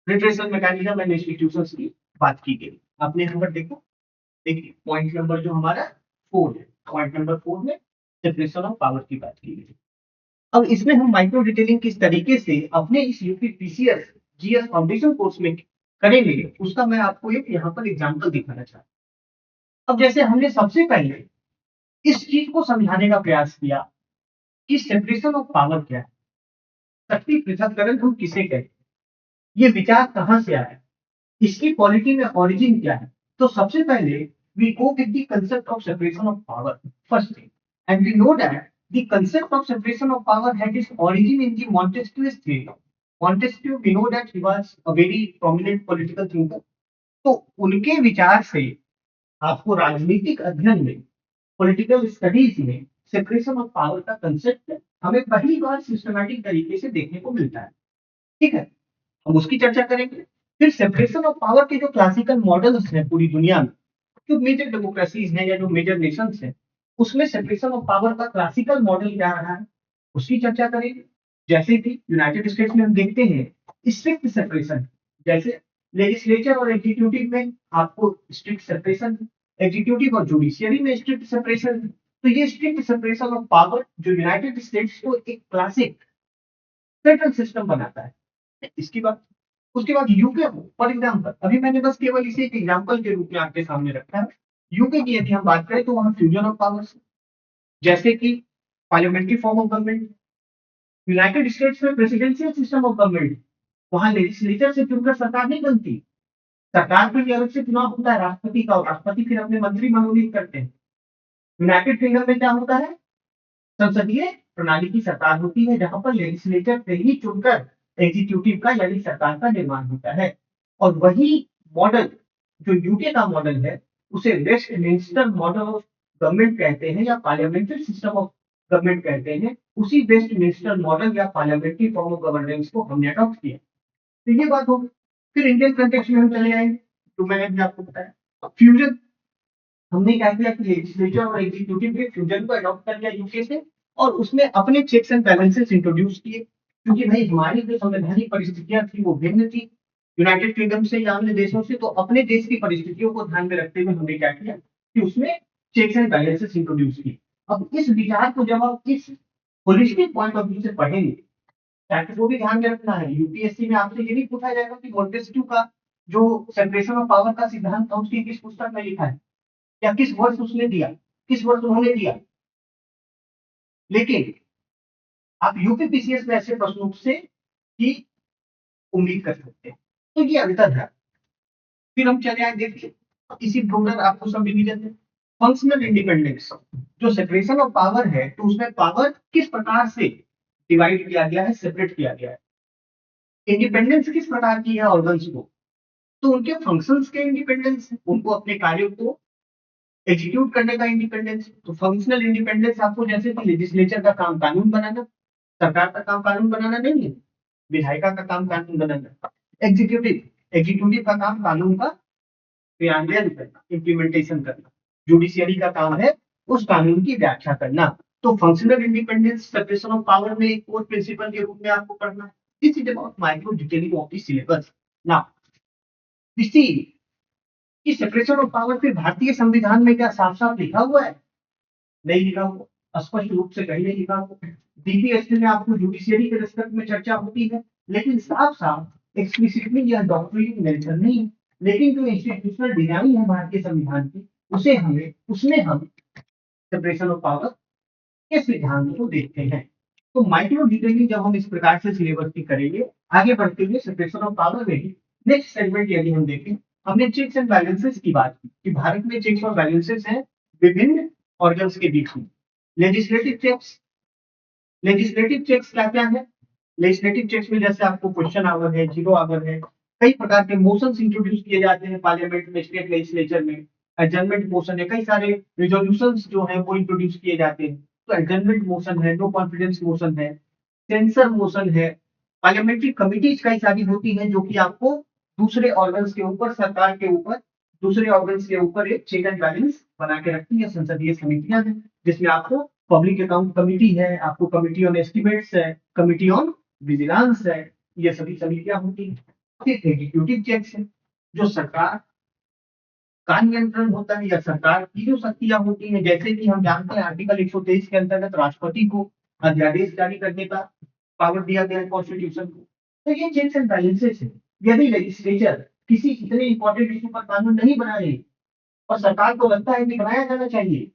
redressal mechanism and institutions की बात की गई। आपने यहाँ पर देखा, देखिए पॉइंट नंबर जो हमारा 4 है, पॉइंट नंबर 4 में सेपरेशन ऑफ पावर की बात की गई। अब इसमें हम माइक्रो डिटेलिंग किस तरीके से अपने इस यूपीपीसीएस जीएस फाउंडेशन कोर्स में करेंगे, उसका मैं आपको एक यहाँ पर एग्जांपल दिखाना चाहता हूँ। अब जैसे हमने सबसे पहले इस चीज को समझाने का प्रयास किया कि सेपरेशन ऑफ पावर क्या है, शक्ति पृथक्करण हम किसे कहते हैं, ये विचार कहाँ से आया, इसकी क्वालिटी में ओरिजिन क्या है। तो सबसे पहले we go with the concept of separation of power first thing, and we know that the concept of separation of power had its origin in the Montesquieu's theory. Montesquieu, we know that he was a very prominent political thinker. तो उनके विचार से आपको राजनीतिक अध्ययन में, political studies में separation of power का कंसेप्ट हमें पहली बार सिस्टमैटिक तरीके से देखने को मिलता है। ठीक है, हम उसकी चर्चा करेंगे। फिर सेपरेशन ऑफ पावर के जो क्लासिकल मॉडल्स हैं पूरी दुनिया में, जो मेजर डेमोक्रेसीज हैं या जो मेजर नेशंस हैं, उसमें सेपरेशन ऑफ पावर का क्लासिकल मॉडल क्या रहा है, उसकी चर्चा करेंगे। जैसे कि यूनाइटेड स्टेट्स में हम देखते हैं स्ट्रिक्ट सेपरेशन, जैसे लेजिस्लेचर और एग्जीक्यूटिव में आपको स्ट्रिक्ट सेपरेशन, एग्जीक्यूटिव और जुडिशियरी में स्ट्रिक्ट सेपरेशन। तो ये स्ट्रिक्ट सेपरेशन ऑफ पावर जो यूनाइटेड स्टेट्स को एक क्लासिक फेडरल सिस्टम बनाता है, इसकी बात। उसके बाद यूके, फॉर एग्जाम्पल, अभी मैंने बस केवल इसे एक एग्जाम्पल के रूप में आपके सामने रखा है। यूके की यदि हम बात करें तो वहां फ्यूजन ऑफ पावर्स, जैसे कि parliamentary form of government. United states में प्रेसिडेंशियल सिस्टम ऑफ गवर्नमेंट, वहां लेजिस्लेचर से चुनकर सरकार नहीं बनती, सरकार के लिए अलग से चुनाव होता है राष्ट्रपति का, और राष्ट्रपति फिर अपने मंत्री मनोनीत करते हैं। यूनाइटेड किंगडम में क्या होता है, संसदीय प्रणाली की सरकार होती है, जहां पर लेजिस्लेचर से ही चुनकर एग्जीक्यूटिव का यानी सरकार का निर्माण होता है। और वही मॉडल जो यूके का मॉडल है, उसे वेस्टमिंस्टर मॉडल ऑफ गवर्नमेंट कहते हैं, या पार्लियामेंट्री सिस्टम ऑफ गवर्नमेंट कहते हैं, उसी वेस्टमिंस्टर मॉडल या पार्लियामेंट्री फॉर्म ऑफ गवर्नेंस को हमने अडॉप्ट किया। तो ये बात होगी। फिर इंडियन कंटेक्स्ट में हम चले आएंगे, तो मैंने भी आपको बताया फ्यूजन। हमने क्या किया कि लेजिस्लेचर और एग्जीक्यूटिव के फ्यूजन को अडॉप्ट कर लिया यूके से, और उसमें अपने चेक्स एंड बैलेंसेस इंट्रोड्यूस किए, क्योंकि भाई हमारी जो संवैधानिक परिस्थितियां थी वो भिन्न थी यूनाइटेड किंगडम से या अन्य देशों से। तो अपने देश की परिस्थितियों को ध्यान में रखते हुए हमने क्या किया कि उसमें चेक्स एंड बैलेंसेस इंट्रोड्यूस किए। अब इस विचार को जब आप इस होलिस्टिक पॉइंट ऑफ व्यू से पढ़ेंगे, ताकि वो भी ध्यान में रखना है, यूपीएससी में आपसे ये नहीं पूछा जाएगा कि मॉन्टेस्क्यू का जो सेपरेशन ऑफ पावर का सिद्धांत था उसकी किस पुस्तक में लिखा है, या किस वर्ष उसने दिया, किस वर्ष उन्होंने दिया। लेकिन आप यूपीपीसीएस में ऐसे प्रश्नों से ही उम्मीद कर सकते हैं। तो ये अंतर है। फिर हम चले आए, देखिए इसी ब्रोडर आपको सब डिवीजन है। फंक्शनल इंडिपेंडेंस, जो सेपरेशन ऑफ पावर है, तो उसमें पावर किस प्रकार से डिवाइड किया गया है, सेपरेट किया गया है। इंडिपेंडेंस किस प्रकार की है ऑर्गन्स को, तो उनके फंक्शंस के इंडिपेंडेंस, उनको अपने कार्यों को एग्जीक्यूट करने का इंडिपेंडेंस। तो फंक्शनल इंडिपेंडेंस आपको जैसे कि लेजिस्लेचर का काम कानून बनाना, सरकार का काम कानून बनाना नहीं है, विधायिका का काम कानून बनाना। एग्जीक्यूटिव एग्जीक्यूटिव का काम कानून का क्रियान्वयन करना, इम्प्लीमेंटेशन करना। जुडिशियरी का काम है उस कानून की व्याख्या करना। तो functional independence separation of power में एक कोर प्रिंसिपल के रूप में आपको पढ़ना है। This is about micro detailing of the syllabus. Now इसी कि सेपरेशन ऑफ पावर फिर भारतीय संविधान में क्या साफ साफ लिखा हुआ है? नहीं लिखा हुआ, स्पष्ट रूप से कहीं नहीं लिखा हुआ। डीपीएससी में आपको जुडिशियरी के रिस्पेक्ट में चर्चा होती है, लेकिन साफ साफ एक्सप्लिसिटली यह डॉक्ट्रिन मेंशन नहीं है। लेकिन जो इंस्टीट्यूशनल डिजाइन है भारतीय संविधान की, उसमें हम सेपरेशन ऑफ पावर के सिद्धांत को देखते हैं। तो माइक्रो डिटेलिंग जब हम इस प्रकार से सिलेबस की करेंगे, आगे बढ़ते हुए सेपरेशन ऑफ पावर में ही नेक्स्ट सेगमेंट यदि हम देखें, हमने चेक्स एंड बैलेंसेस की बात की कि भारत में चेक्स और बैलेंसेस हैं विभिन्न ऑर्गन्स के बीच में। लेजिस्लेटिव चेक्स क्या क्या है? लेजिस्लेटिव चेक्स में जैसे आपको क्वेश्चन आवर है, जीरो आवर है, कई प्रकार के मोशंस इंट्रोड्यूस किए जाते हैं पार्लियामेंट में, स्टेट लेजिस्लेचर में। एडजर्नमेंट मोशन है, कई सारे रिजोल्यूशंस जो है वो इंट्रोड्यूस किए जाते हैं। तो एडजर्नमेंट मोशन है, नो कॉन्फिडेंस मोशन है, सेंसर मोशन है। पार्लियामेंट्री कमिटीज कई सारी होती हैं जो कि आपको दूसरे ऑर्गन्स के ऊपर, सरकार के ऊपर, दूसरे ऑर्गन्स के ऊपर एक चेक एंड बैलेंस बना के रखती है। संसदीय समितियां हैं जिसमें आपको पब्लिक अकाउंट कमिटी है, आपको कमिटी ऑन एस्टिमेट्स है, कमिटी ऑन विजिलेंस है, ये सभी समितियां होती हैं। फिर एग्जीक्यूटिव चेक्स है, जो सरकार का नियंत्रण होता है या सरकार की जो शक्तियां होती हैं, जैसे कि हम जानते हैं आर्टिकल 123 के अंतर्गत राष्ट्रपति को अध्यादेश जारी करने का पावर दिया गया है कॉन्स्टिट्यूशन को। तो ये चेक्स एंड बैलेंसेस है। यदि लेजिस्लेचर किसी इतने इंपॉर्टेंट इशू पर कानून नहीं बना रही और सरकार को लगता है कि बनाया जाना चाहिए,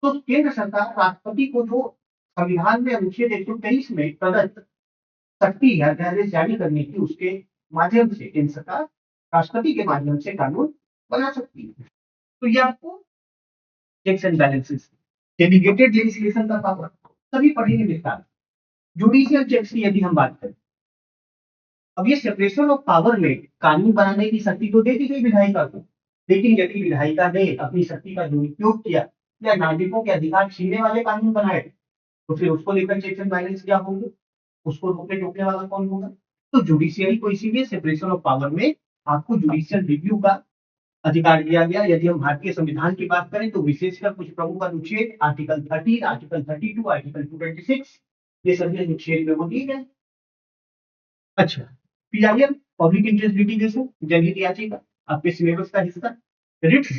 तो केंद्र सरकार राष्ट्रपति को जो संविधान में अनुच्छेद 123 में प्रदत्त शक्ति है अध्यादेश जारी करने की, उसके माध्यम से केंद्र सरकार राष्ट्रपति के माध्यम से कानून बना सकती है। तो ये आपको checks and balances, delegated legislation का पावर सभी पढ़ेंगे विस्तार। जुडिशियल चेक्स की यदि हम बात करें, अब ये सेपरेशन ऑफ पावर में कानून बनाने की शक्ति तो दे दी गई विधायिका को, लेकिन यदि विधायिका ने अपनी शक्ति का दुरुपयोग किया या नागरिकों के अधिकार छीनने वाले कानून बनाए, तो फिर उसको लेकर चेक्स एंड बैलेंस क्या होंगे, उसको रोकने टोकने वाला कौन होगा? तो जुडिशियरी को इसीलिए सेपरेशन ऑफ पावर में आपको जुडिशियल रिव्यू का अधिकार दिया गया। यदि हम भारतीय संविधान की बात करें तो विशेषकर कुछ प्रमुख अनुच्छेद आर्टिकल 30, आर्टिकल 32, आर्टिकल 226, ये सभी अनुच्छेद में वो दिए गए। अच्छा, पीआईएल पब्लिक इंटरेस्ट लिटिगेशन, जनहित याचिका आपके सिलेबस का हिस्सा। रिट्स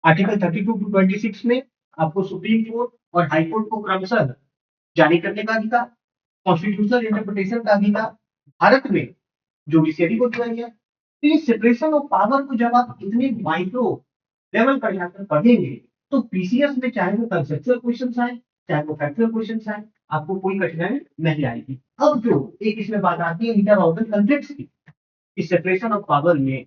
आर्टिकल 32 टू 26 में आपको सुप्रीम कोर्ट और हाई कोर्ट को क्रमशः जारी करने का अधिकार, कॉन्स्टिट्यूशनल इंटरप्रिटेशन का अधिकार भारत में जुडिशियरी को दिया गया। तो ये सेपरेशन ऑफ पावर को जब आप इतने माइक्रो लेवल पर जाकर पढ़ेंगे, तो पीसीएस में चाहे वो कंसेप्चुअल क्वेश्चन आए, चाहे वो फैक्चुअल क्वेश्चन आए, आपको कोई कठिनाई नहीं आएगी। अब जो एक इसमें बात आती है इंटर ऑर्गन कॉन्फ्लिक्ट्स की, इस सेपरेशन ऑफ पावर में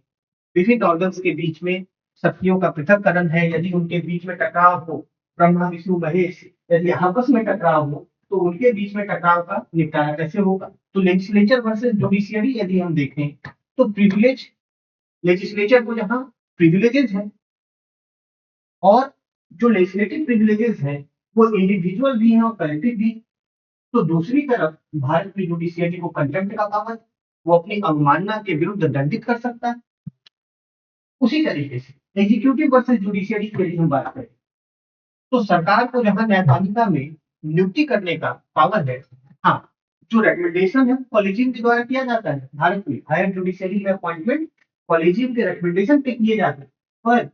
विभिन्न ऑर्गन्स के बीच में शक्तियों का पृथक्करण है। यदि उनके बीच में टकराव हो, ब्रह्मा विष्णु महेश यदि आपस में टकराव हो, तो उनके बीच में टकराव का निपटारा कैसे होगा? तो लेजिस्लेचर वर्सेस जुडिशियरी यदि हम देखें, तो प्रिविलेज लेजिस्लेचर को जहां प्रिविलेजेस है, और जो लेजिस्लेटिव प्रिविलेजेस हैं वो इंडिविजुअल भी है और कलेक्टिव भी। तो दूसरी तरफ भारत की जुडिशियरी को कंटेम्प्ट का पावर, वो अपनी अवमानना के विरुद्ध दंडित कर सकता है। उसी तरीके से एग्जीक्यूटिव वर्सेस जुडिशियरी की यदि हम बात करें, तो सरकार को जहां न्यायपालिका में नियुक्ति करने का पावर है, हाँ, जो रिकमेंडेशन है कॉलेजियम के द्वारा किया जाता है। भारत में हायर जुडिशियरी में अपॉइंटमेंट कॉलेजियम के रिकमेंडेशन पे किए जाते हैं, पर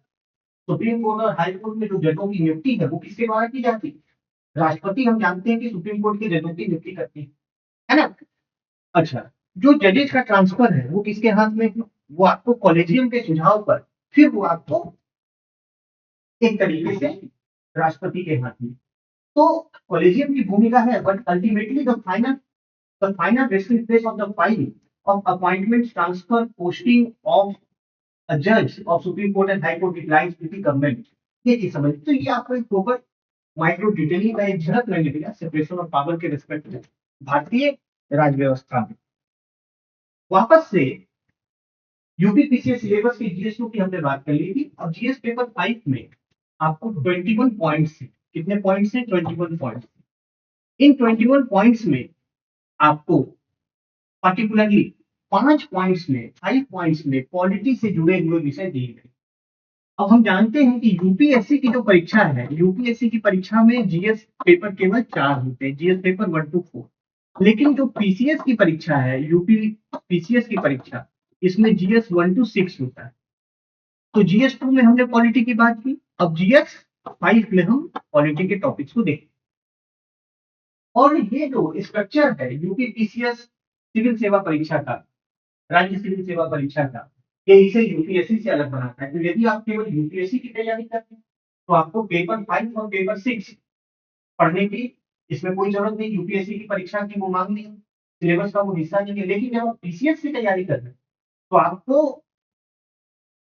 सुप्रीम कोर्ट और हाई कोर्ट में जो जजों की नियुक्ति है वो किसके द्वारा की जाती है? राष्ट्रपति हम जानते हैं कि सुप्रीम कोर्ट के जजों की नियुक्ति करती है ना? अच्छा, जो जजेस का ट्रांसफर है वो किसके हाथ में है? वो आपको कॉलेजियम के सुझाव पर फिर वो आपको एक तरीके से राष्ट्रपति के हाथ में। तो कॉलेजियम की भूमिका है, but ultimately the final resting place of the file of appointment transfer posting of a जज of supreme Court and High Court it lies with the government. ये चीज समझ, तो ये आपको एक प्रॉपर माइक्रो डिटेलिंग का एक झलक मिल गया सेपरेशन ऑफ पावर के रिस्पेक्ट में भारतीय राज्य व्यवस्था में। वापस से यूपीपीसीएस सिलेबस के जीएस2 की हमने बात कर ली थी। अब जीएस पेपर 5 में आपको 21 पॉइंट्स है। कितने पॉइंट्स हैं? 21 पॉइंट्स। इन 21 पॉइंट्स में आपको पर्टिकुलरली 5 पॉइंट्स में पॉलिटी से जुड़े हुए विषय दिए गए। अब हम जानते हैं कि यूपीएससी की जो परीक्षा है, यूपीएससी की परीक्षा में जीएस पेपर केवल 4 होते हैं, जीएस पेपर 1 to 4। लेकिन जो पीसीएस की परीक्षा है, यूपी पीसीएस की परीक्षा, इसमें जीएस 1 to 6 होता है। तो जीएस 2 में हमने पॉलिटी की बात की, अब जीएस 5 में हम पॉलिटी के टॉपिक्स को देखें। और ये जो स्ट्रक्चर है यूपी पीसीएस सिविल सेवा परीक्षा का, राज्य सिविल सेवा परीक्षा का, ये इसे यूपीएससी से अलग बनाता है। तो यदि आप केवल यूपीएससी की तैयारी करते हैं तो आपको पेपर 5 और पेपर 6 पढ़ने की इसमें कोई जरूरत नहीं, यूपीएससी की परीक्षा की वो मांग नहीं है, सिलेबस का वो हिस्सा नहीं है। लेकिन जब आप पीसीएस की तैयारी कर रहे हैं तो आपको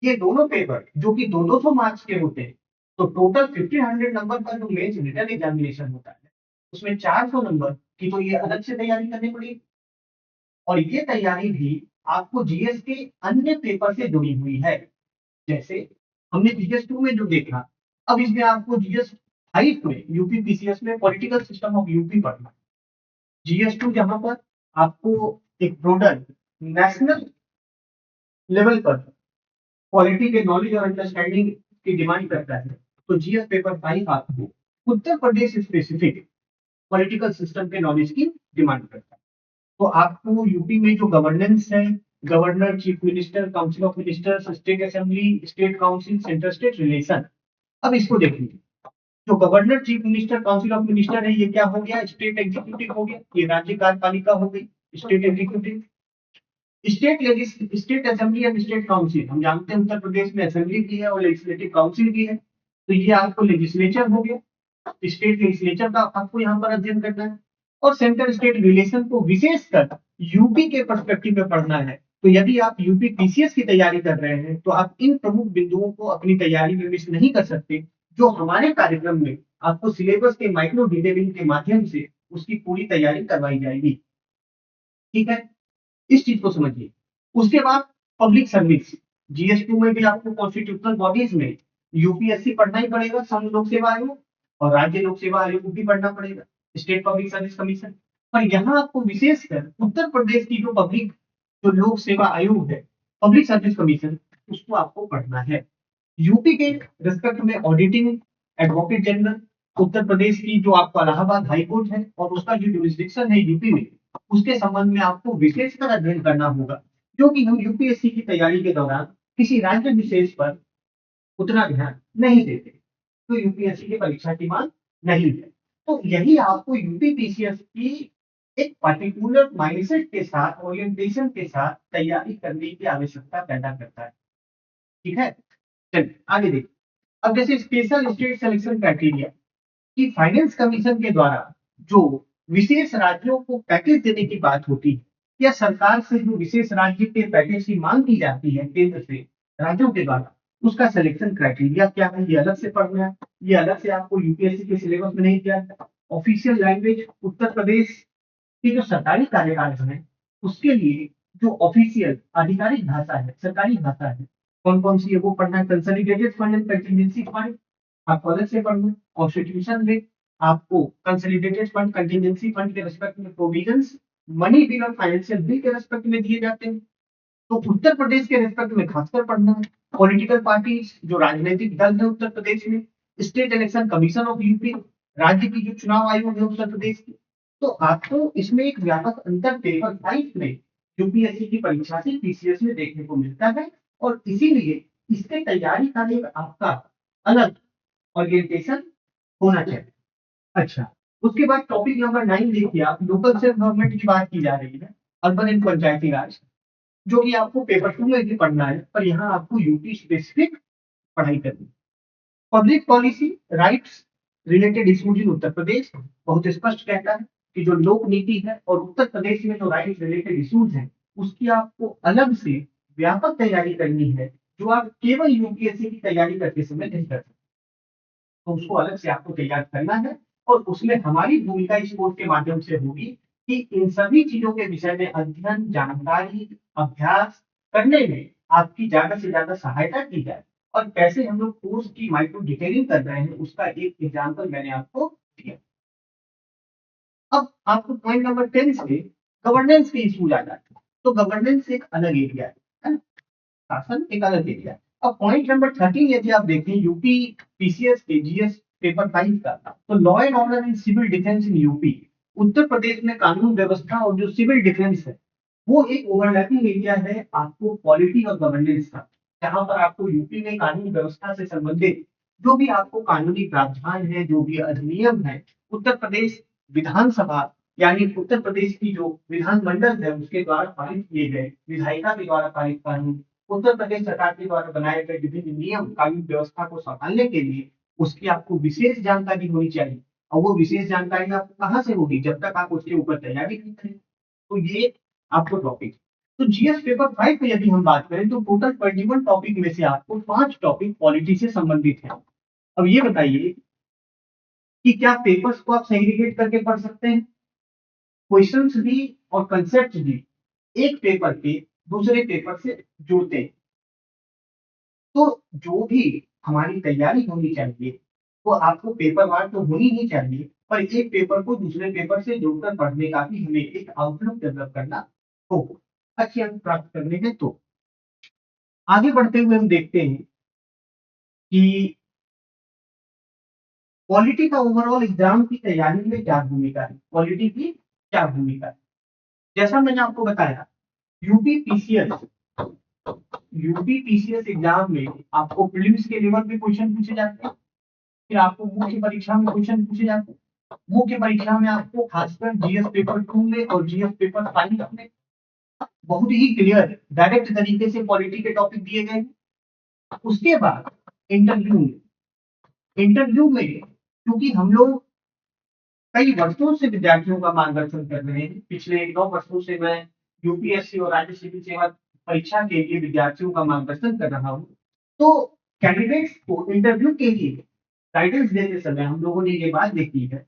ये दोनों पेपर जो कि 200 मार्क्स के होते हैं, तो टोटल 1500 नंबर का जो मेंस रिटन एग्जामिनेशन होता है, उसमें 400 नंबर की तो ये अलग से तैयारी करनी पड़ेगी। और ये तैयारी भी आपको जीएस के अन्य पेपर से जुड़ी हुई है। जैसे हमने जीएस2 में जो देखा, अब इसमें आपको जीएस5 में यूपी पीसीएस में पॉलिटिकल सिस्टम ऑफ यूपी पढ़ना। जीएस2 जहां पर आपको एक ब्रॉडर नेशनल लेवल पर पॉलिटी के नॉलेज और अंडरस्टैंडिंग की डिमांड करता है, तो जीएस पेपर 5 आपको Uttar Pradesh specific political system के नॉलेज की डिमांड करता है। तो आपको यूपी में जो गवर्नेंस है, governor, chief minister, council of ministers, state assembly, state council, centre state relation, अब इसको देखिए। जो governor, chief minister, council of minister है, ये क्या हो गया? स्टेट एग्जीक्यूटिव हो गया, ये राज्य कार्यपालिका हो गई, state executive. State assembly and state council, हम जानते हैं उत्तर प्रदेश में असेंबली भी है और लेजिस्लेटिव काउंसिल भी है, तो ये आपको लेजिस्लेचर हो गया, स्टेट लेजिस्लेचर का आपको यहाँ पर अध्ययन करना है। और सेंटर स्टेट रिलेशन को विशेषकर यूपी के पर्सपेक्टिव में पढ़ना है। तो यदि आप यूपी पीसीएस की तैयारी कर रहे हैं तो आप इन प्रमुख बिंदुओं को अपनी तैयारी में मिस नहीं कर सकते, जो हमारे कार्यक्रम में आपको सिलेबस के माइक्रो डिटेलिंग के माध्यम से उसकी पूरी तैयारी करवाई जाएगी। ठीक है, इस चीज को समझिए। उसके बाद पब्लिक सर्विस, जीएस2 में भी आपको कॉन्स्टिट्यूशनल बॉडीज में यूपीएससी पढ़ना ही पड़ेगा, संघ लोक सेवा आयोग और राज्य लोक सेवा आयोग को भी पढ़ना पड़ेगा, स्टेट पब्लिक सर्विस कमीशन। पर यहाँ आपको विशेषकर उत्तर प्रदेश की जो पब्लिक जो लोक सेवा आयोग है, पब्लिक सर्विस कमीशन, उसको आपको पढ़ना है। यूपी के रिस्पेक्ट में auditing advocate general, Uttar Pradesh की जो आपको इलाहाबाद हाई कोर्ट है और उसका जो जुरिस्डिक्शन है यूपी में, उसके संबंध में आपको विशेषकर अध्ययन करना होगा, क्योंकि हम यूपीएससी की तैयारी के दौरान किसी राज्य विशेष पर उतना ध्यान नहीं देते, तो यूपीएससी की परीक्षा की मांग नहीं है। तो यही आपको यूपी पीसीएस की एक पर्टिकुलर माइंडसेट के साथ, ओरिएंटेशन के साथ तैयारी करने की आवश्यकता पैदा करता है। ठीक है, चलिए आगे देखिए। अब जैसे स्पेशल स्टेट सिलेक्शन क्राइटेरिया कि फाइनेंस कमीशन के द्वारा जो विशेष राज्यों को पैकेज देने की बात होती है, या सरकार से जो विशेष राज्य के पैकेज की मांग की जाती है केंद्र से राज्यों के द्वारा, उसका सिलेक्शन क्राइटेरिया क्या है, ये अलग से पढ़ना है। ये अलग से आपको यूपीएससी के सिलेबस में नहीं किया है। ऑफिशियल लैंग्वेज, उत्तर प्रदेश की जो सरकारी कार्यकाल है उसके लिए जो ऑफिशियल आधिकारिक भाषा है, सरकारी भाषा है, कौन कौन सी है वो पढ़ना है। Consolidated fund and contingency fund आपको अलग से पढ़ना है। कॉन्स्टिट्यूशन में आपको कंसोलिडेटेड फंड, कंटिजेंसी फंड के रेस्पेक्ट में प्रोविजंस, मनी बिल और फाइनेंशियल बिल के रेस्पेक्ट में दिए जाते हैं। तो उत्तर प्रदेश के रेस्पेक्ट में खासकर पढ़ना है। पॉलिटिकल पार्टीज, जो राजनीतिक दल है उत्तर प्रदेश में, state election commission of UP, राज्य की जो चुनाव आयोग है उत्तर प्रदेश की। तो आपको इसमें एक व्यापक अंतर पेपर 5 में यूपीएससी की परीक्षा से पीसीएस में देखने को मिलता है, और इसीलिए इसके तैयारी का एक आपका अलग ओरिएंटेशन होना चाहिए। अच्छा, उसके बाद टॉपिक नंबर 9 देखिए आप, लोकल सेल्फ गवर्नमेंट की बात की जा रही है, अर्बन एंड पंचायती राज, जो कि आपको पेपर 2 में भी पढ़ना है, पर यहाँ आपको यूपी स्पेसिफिक पढ़ाई करनी है। Public policy rights related issues in Uttar Pradesh बहुत स्पष्ट कहता है कि जो लोक नीति है और उत्तर प्रदेश में जो राइट्स रिलेटेड इश्यूज हैं, उसकी आपको अलग से व्यापक तैयारी करनी है, जो आप केवल यूपीएससी की तैयारी करते समय नहीं कर सकते। तो उसको अलग से आपको तैयार करना है, और उसमें हमारी भूमिका इस कोर्स के माध्यम से होगी कि इन सभी चीजों के विषय में अध्ययन, जानकारी, अभ्यास करने में आपकी ज्यादा से ज्यादा सहायता की जाए। और कैसे हम लोग कोर्स की माइक्रो डिटेलिंग कर रहे हैं, उसका एक एग्जाम्पल मैंने आपको दिया। अब आपको पॉइंट नंबर 10 से गवर्नेंस के इशूज आ जाते हैं। तो गवर्नेंस एक अलग एरिया है ना? शासन एक अलग एरिया है। अब पॉइंट नंबर 13 यदि आप देखें यूपी पीसीएस के जीएस पेपर 5 का, तो law and order and civil defence in UP, Uttar Pradesh में कानून व्यवस्था और जो सिविल डिफेंस है, वो एक ओवरलैपिंग एरिया है आपको पॉलिटी और गवर्नेंस का, जहां पर आपको यूपी में कानून व्यवस्था से संबंधित जो भी आपको कानूनी प्रावधान है, जो भी अधिनियम है, उत्तर प्रदेश विधानसभा यानी उत्तर प्रदेश की जो विधानमंडल है उसके द्वारा पारित किए गए, विधायिका के द्वारा पारित कानून, उत्तर प्रदेश सरकार के द्वारा बनाए गए विभिन्न नियम कानून व्यवस्था को संभालने के लिए, उसकी आपको विशेष जानकारी होनी चाहिए। और वो विशेष जानकारी आपको कहाँ से होगी, जब तक आप उसके ऊपर तैयारी नहीं करें। तो ये आपको टॉपिक। तो जीएस पेपर 5 में यदि हम बात करें, तो टोटल 21 टॉपिक में से आपको 5 टॉपिक पॉलिटी से संबंधित है। अब ये बताइए कि क्या पेपर्स को आप सेग्रीगेट करके पढ़ सकते हैं? क्वेश्चंस भी और कंसेप्ट भी एक पेपर के दूसरे पेपर से जुड़ते हैं। तो जो भी हमारी तैयारी होनी चाहिए, वो आपको पेपर वार तो होनी ही चाहिए, पर एक पेपर को दूसरे पेपर से जोड़कर पढ़ने का भी हमें एक आउटलुक डेवलप करना होगा, अच्छे अंक प्राप्त करने हैं। तो आगे बढ़ते हुए हम देखते हैं कि पॉलिटी का ओवरऑल एग्जाम की तैयारी में क्या भूमिका है, पॉलिटी की क्या भूमिका है। जैसा मैंने आपको बताया, UP PCS UP PCS exam में आपको प्रीलिम्स के लेवल पे क्वेश्चन पूछे जाते हैं, फिर आपको मुख्य परीक्षा में क्वेश्चन पूछे जाते हैं। मुख्य परीक्षा में आपको खासकर जीएस पेपर 2 में और जीएस पेपर 5 में बहुत ही क्लियर डायरेक्ट तरीके से पॉलिटी के टॉपिक दिए गए हैं। उसके बाद इंटरव्यू में क्योंकि हम लोग कई वर्षों से विद्यार्थियों का मार्गदर्शन कर रहे हैं, पिछले 9 वर्षों से मैं यूपीएससी और राज्य सिविल सेवा परीक्षा के लिए विद्यार्थियों का मार्गदर्शन कर रहा हूँ। तो कैंडिडेट्स को इंटरव्यू के लिए गाइडेंस देते समय हम लोगों ने ये बात देखी है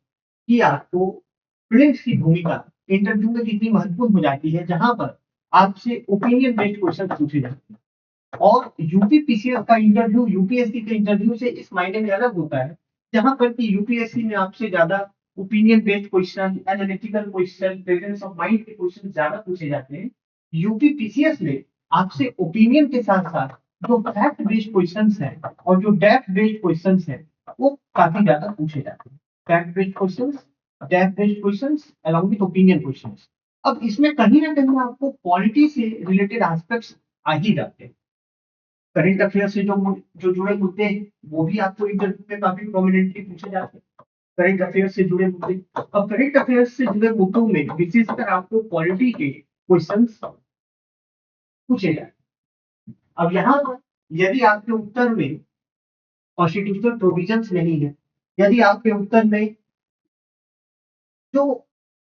कि आपको प्रीलिम्स की भूमिका इंटरव्यू में कितनी महत्वपूर्ण हो जाती है, जहां पर आपसे ओपिनियन बेस्ड क्वेश्चन पूछे जाते हैं। और यूपी पीसीएस का इंटरव्यू यूपीएससी के इंटरव्यू से इस मायने में अलग होता है, जहां पर कि यूपीएससी में आपसे ज्यादा opinion based question, analytical question, presence of mind के क्वेश्चन ज्यादा पूछे जाते हैं। यूपी पीसीएस में आपसे ओपिनियन के साथ साथ जो फैक्ट बेस्ड क्वेश्चंस हैं और जो डेप्थ बेस्ड क्वेश्चंस हैं, वो काफी ज्यादा पूछे जाते हैं। Fact based questions, depth based questions along with opinion questions. अब इसमें कहीं ना कहीं आपको पॉलिटी से रिलेटेड एस्पेक्ट्स आ ही जाते हैं। करंट अफेयर से जो जुड़े मुद्दे हैं, वो भी आपको इंटरव्यू में काफी प्रोमिनेंटली पूछे जाते हैं। करंट अफेयर से जुड़े मुद्दे, अब करंट अफेयर से जुड़े मुद्दों में विशेषकर आपको पॉलिटी के क्वेश्चंस पूछे जाते हैं। अब यहाँ पर यदि आपके उत्तर में कॉन्स्टिट्यूशनल प्रोविजंस नहीं है, यदि आपके उत्तर में जो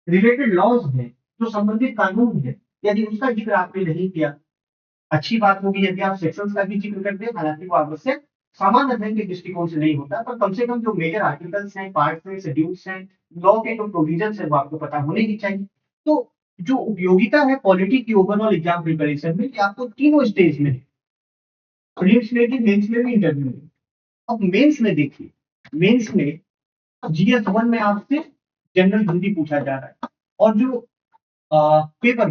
रिलेटेड लॉज हैं, जो संबंधित कानून है, यदि उसका जिक्र आपने नहीं किया, अच्छी बात होगी यदि आप सेक्शंस का भी जिक्र करते हैं, हालांकि वो आवश्यक सामान्य अध्ययन के दृष्टिकोण से नहीं होता, पर कम से कम जो मेजर आर्टिकल्स हैं, पार्ट्स हैं, शेड्यूल्स हैं, लॉ के जो प्रोविजंस है, वो आपको पता होने ही चाहिए। तो जो उपयोगिता है पॉलिटी की ओवरऑल एग्जाम प्रिपरेशन में, कि आपको तीनों स्टेज में, प्रीलिम्स में भी, मेंस में भी, इंटरव्यू में। अब मेंस में देखिए, मेंस में जीएस 1 में आपसे जनरल हिंदी पूछा जा रहा है, और जो पेपर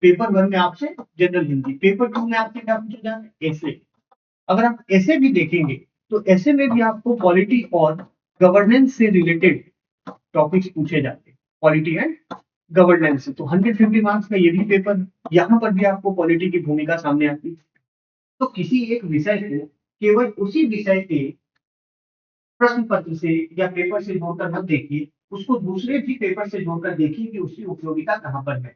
1 में आपसे जनरल हिंदी, पेपर 2 में आपसे क्या पूछा जा रहा है, ऐसे। अगर आप ऐसे भी देखेंगे तो ऐसे में भी आपको पॉलिटी और गवर्नेंस से रिलेटेड टॉपिक्स पूछे जाते हैं, पॉलिटी एंड गवर्नेंस से। तो 150 मार्क्स का ये भी पेपर, यहाँ पर भी आपको पॉलिटी की भूमिका सामने आती है। तो किसी एक विषय को केवल उसी विषय के प्रश्न पत्र से या पेपर से जोड़कर मत देखिए, उसको दूसरे भी पेपर से जोड़कर देखिए कि उसकी उपयोगिता कहाँ पर है।